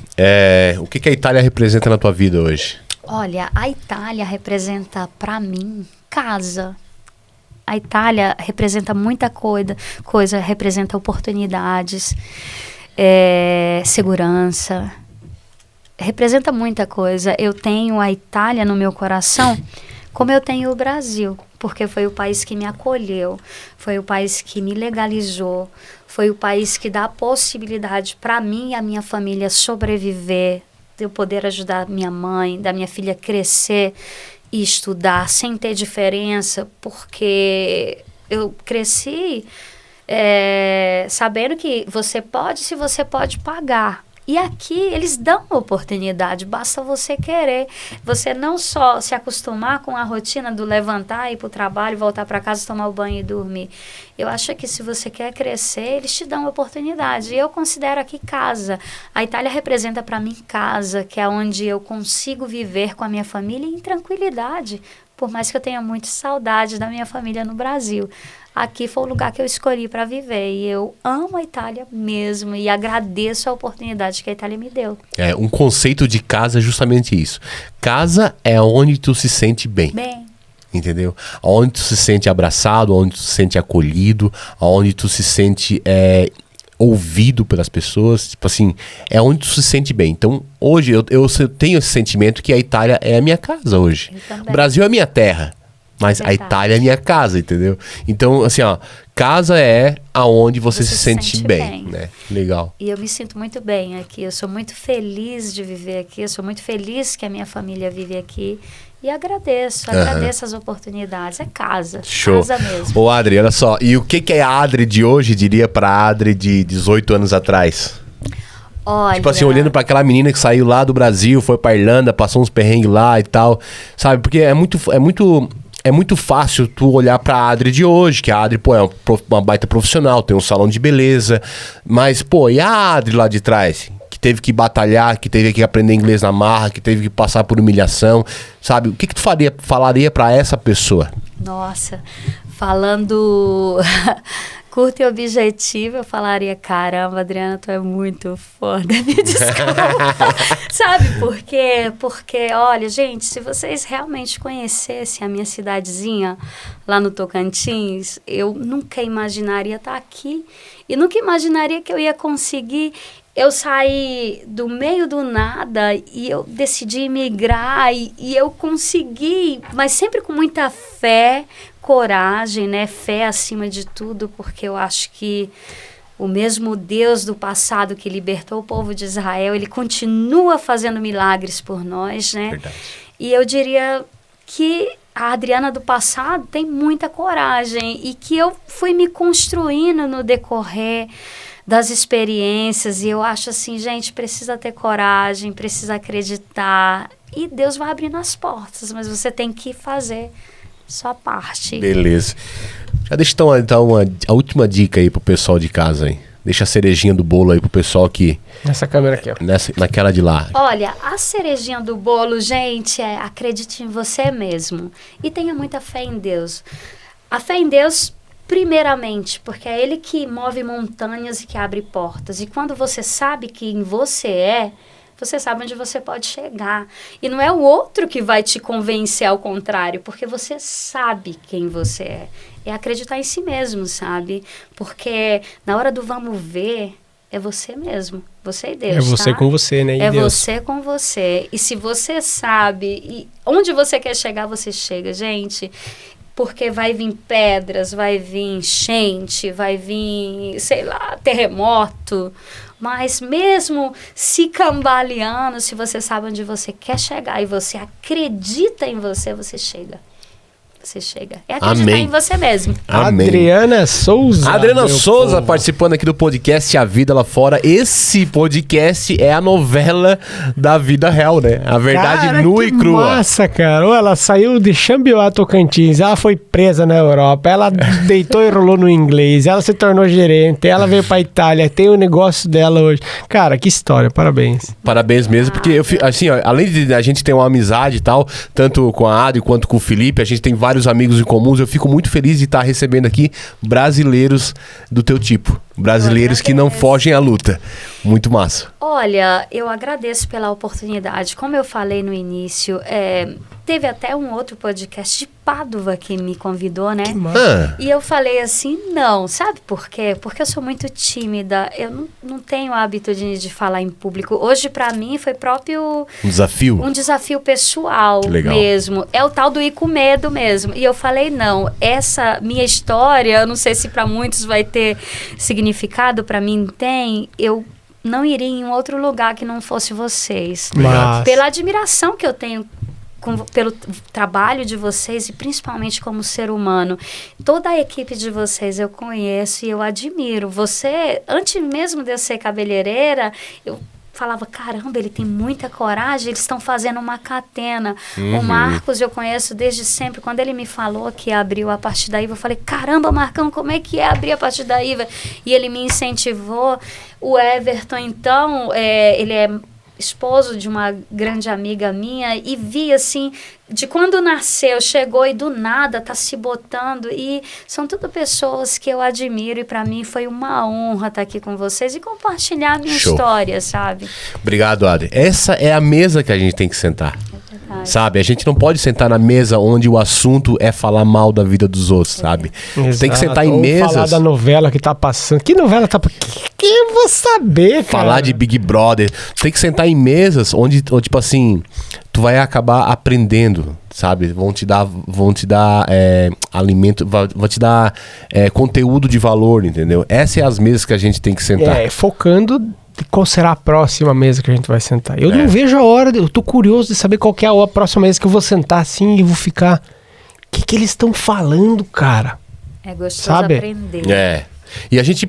o que a Itália representa na tua vida hoje? Olha, a Itália representa pra mim casa. A Itália representa muita coisa, representa oportunidades, segurança, representa muita coisa. Eu tenho a Itália no meu coração, como eu tenho o Brasil, porque foi o país que me acolheu, foi o país que me legalizou, foi o país que dá a possibilidade para mim e a minha família sobreviver, de eu poder ajudar minha mãe, da minha filha crescer e estudar sem ter diferença, porque eu cresci sabendo que você pode, se você pode pagar. E aqui eles dão oportunidade, basta você querer. Você não só se acostumar com a rotina do levantar, ir para o trabalho, voltar para casa, tomar o banho e dormir. Eu acho que se você quer crescer, eles te dão oportunidade. E eu considero aqui casa. A Itália representa para mim casa, que é onde eu consigo viver com a minha família em tranquilidade. Por mais que eu tenha muita saudade da minha família no Brasil. Aqui foi o lugar que eu escolhi para viver. E eu amo a Itália mesmo. E agradeço a oportunidade que a Itália me deu. Um conceito de casa é justamente isso. Casa é onde tu se sente bem. Entendeu? Onde tu se sente abraçado, onde tu se sente acolhido, onde tu se sente ouvido pelas pessoas. Tipo assim, é onde tu se sente bem. Então, hoje eu tenho esse sentimento que a Itália é a minha casa hoje. O Brasil é a minha terra. Mas a Itália é minha casa, entendeu? Então, assim, ó, casa é aonde você se sente bem, né? Legal. E eu me sinto muito bem aqui. Eu sou muito feliz de viver aqui. Eu sou muito feliz que a minha família vive aqui. E agradeço as oportunidades. É casa. Show. Casa mesmo. Ô, Adri, olha só. E o que a Adri de hoje diria pra Adri de 18 anos atrás? Olha... Tipo assim, olhando pra aquela menina que saiu lá do Brasil, foi pra Irlanda, passou uns perrengues lá e tal. Sabe? Porque é muito fácil tu olhar pra Adri de hoje, que a Adri, pô, é uma baita profissional, tem um salão de beleza. Mas, pô, e a Adri lá de trás? Que teve que batalhar, que teve que aprender inglês na marra, que teve que passar por humilhação, sabe? O que tu falaria pra essa pessoa? Nossa, falando curto e objetivo, eu falaria, caramba, Adriana, tu é muito foda, me desculpa. Sabe por quê? Porque, olha, gente, se vocês realmente conhecessem a minha cidadezinha lá no Tocantins, eu nunca imaginaria estar aqui e nunca imaginaria que eu ia conseguir. Eu saí do meio do nada e eu decidi emigrar e eu consegui, mas sempre com muita fé, coragem, né? Fé acima de tudo, porque eu acho que o mesmo Deus do passado que libertou o povo de Israel, ele continua fazendo milagres por nós, né? Verdade. E eu diria que a Adriana do passado tem muita coragem e que eu fui me construindo no decorrer das experiências, e eu acho assim, gente, precisa ter coragem, precisa acreditar, e Deus vai abrindo as portas, mas você tem que fazer sua parte. Beleza. Já deixa então a última dica aí pro pessoal de casa aí. Deixa a cerejinha do bolo aí pro pessoal que... Nessa câmera aqui, ó. Naquela de lá. Olha, a cerejinha do bolo, gente, acredite em você mesmo. E tenha muita fé em Deus. A fé em Deus, primeiramente, porque é Ele que move montanhas e que abre portas. E quando você sabe quem você sabe onde você pode chegar. E não é o outro que vai te convencer ao contrário, porque você sabe quem você é. É acreditar em si mesmo, sabe? Porque na hora do vamos ver, é você mesmo. Você e Deus, É você tá? com você, né? E É Deus. você com você. E se você sabe e onde você quer chegar, você chega, gente. Porque vai vir pedras, vai vir enchente, vai vir, sei lá, terremoto. Mas mesmo se cambaleando, se você sabe onde você quer chegar e você acredita em você, você chega. Você chega. É acreditar Amém. em você mesmo. Amém. Adriana Souza. Adriana meu Souza povo. participando aqui do podcast A Vida Lá Fora. Esse podcast é a novela da vida real, né? A verdade Cara, nua que e crua. Massa, cara. Ou ela saiu de Xambioá, Tocantins. Ela foi presa na Europa. Ela deitou e rolou no inglês. Ela se tornou gerente. Ela veio pra Itália. Tem o negócio dela hoje. Cara, que história. Parabéns. Parabéns mesmo, porque assim, ó, além de a gente ter uma amizade e tal, tanto com a Adri quanto com o Felipe, a gente tem vários amigos em comuns. Eu fico muito feliz de estar recebendo aqui brasileiros do teu tipo. Brasileiros que não fogem à luta. Muito massa. Olha, eu agradeço pela oportunidade. Como eu falei no início, teve até um outro podcast de Pádua que me convidou, né? Ah, E eu falei assim, não, sabe por quê? Porque eu sou muito tímida, eu não tenho hábito de falar em público. Hoje, pra mim, foi próprio um desafio. um desafio pessoal Legal. mesmo. É o tal do ir com medo mesmo. E eu falei, não, essa minha história, eu não sei se pra muitos vai ter significado, pra mim tem, eu não iria em um outro lugar que não fosse vocês. Mas... Pela admiração que eu tenho pelo trabalho de vocês e principalmente como ser humano. Toda a equipe de vocês eu conheço e eu admiro. Você, antes mesmo de eu ser cabeleireira, eu falava, caramba, ele tem muita coragem, eles estão fazendo uma catena. O Marcos eu conheço desde sempre. Quando ele me falou que abriu a partir da IVA, eu falei, caramba, Marcão, como é que é abrir a partir da IVA? E ele me incentivou. O Everton, então, ele é esposo de uma grande amiga minha, e vi assim, de quando nasceu, chegou e do nada tá se botando, e são tudo pessoas que eu admiro, e para mim foi uma honra estar aqui com vocês e compartilhar a minha Show. história, sabe? Obrigado, Adri. Essa é a mesa que a gente tem que sentar. Verdade. Sabe? A gente não pode sentar na mesa onde o assunto é falar mal da vida dos outros, sabe? Tem que sentar em Ou mesas. falar da novela que tá passando. Que novela tá... Que eu vou saber, cara? Falar de Big Brother. Tem que sentar em mesas onde, tipo assim, tu vai acabar aprendendo, sabe? Vão te dar alimento, vão te dar conteúdo de valor, entendeu? Essas são as mesas que a gente tem que sentar. Focando de qual será a próxima mesa que a gente vai sentar. Eu não vejo a hora, eu tô curioso de saber qual que é a próxima mesa que eu vou sentar assim e vou ficar... O que eles estão falando, cara? É gostoso Sabe? aprender. E a gente,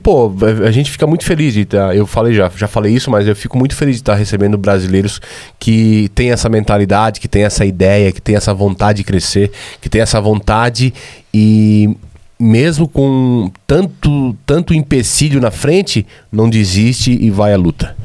a gente fica muito feliz de estar. Eu falei já falei isso, mas eu fico muito feliz de estar recebendo brasileiros que têm essa mentalidade, que têm essa ideia, que têm essa vontade de crescer, que têm essa vontade e mesmo com tanto empecilho na frente, não desiste e vai à luta.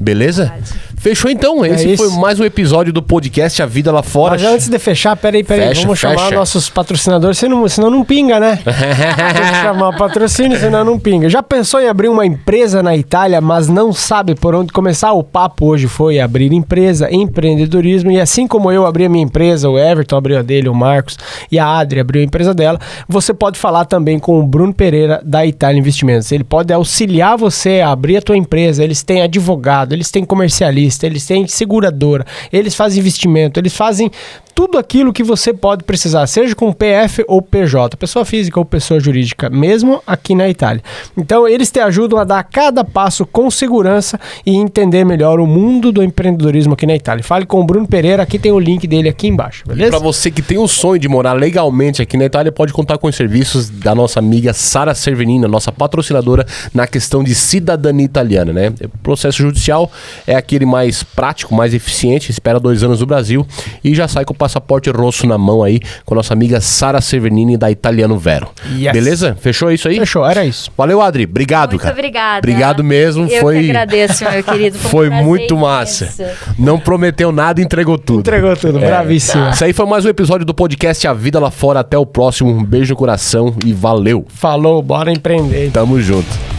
Beleza? Verdade. Fechou então. Esse isso. foi mais um episódio do podcast A Vida Lá Fora. Mas antes de fechar, peraí, Fecha, vamos chamar fecha. nossos patrocinadores, senão não pinga, né? Tem que chamar o patrocínio, senão não pinga. Já pensou em abrir uma empresa na Itália, mas não sabe por onde começar? O papo hoje foi abrir empresa, empreendedorismo, e assim como eu abri a minha empresa, o Everton abriu a dele, o Marcos e a Adri abriu a empresa dela, você pode falar também com o Bruno Pereira da Itália Investimentos. Ele pode auxiliar você a abrir a tua empresa, eles têm advogado, eles têm comercialista, especialista, eles têm seguradora, eles fazem investimento, eles fazem tudo aquilo que você pode precisar, seja com PF ou PJ, pessoa física ou pessoa jurídica, mesmo aqui na Itália. Então, eles te ajudam a dar cada passo com segurança e entender melhor o mundo do empreendedorismo aqui na Itália. Fale com o Bruno Pereira, aqui tem o link dele aqui embaixo, beleza? E para você que tem o sonho de morar legalmente aqui na Itália, pode contar com os serviços da nossa amiga Sara Cervenini, nossa patrocinadora na questão de cidadania italiana, né? O processo judicial é aquele mais prático, mais eficiente, espera 2 anos no Brasil e já sai com o passaporte rosso na mão aí com a nossa amiga Sara Cervenini da Italiano Vero. Yes. Beleza? Fechou isso aí? Fechou, era isso. Valeu, Adri. Obrigado, Muito cara. obrigada. Obrigado mesmo. Eu que agradeço, meu querido. Foi muito massa. Não prometeu nada, entregou tudo. Entregou tudo, bravíssimo. Isso aí foi mais um episódio do podcast A Vida Lá Fora. Até o próximo. Um beijo no coração e valeu. Falou, bora empreender. Tamo junto.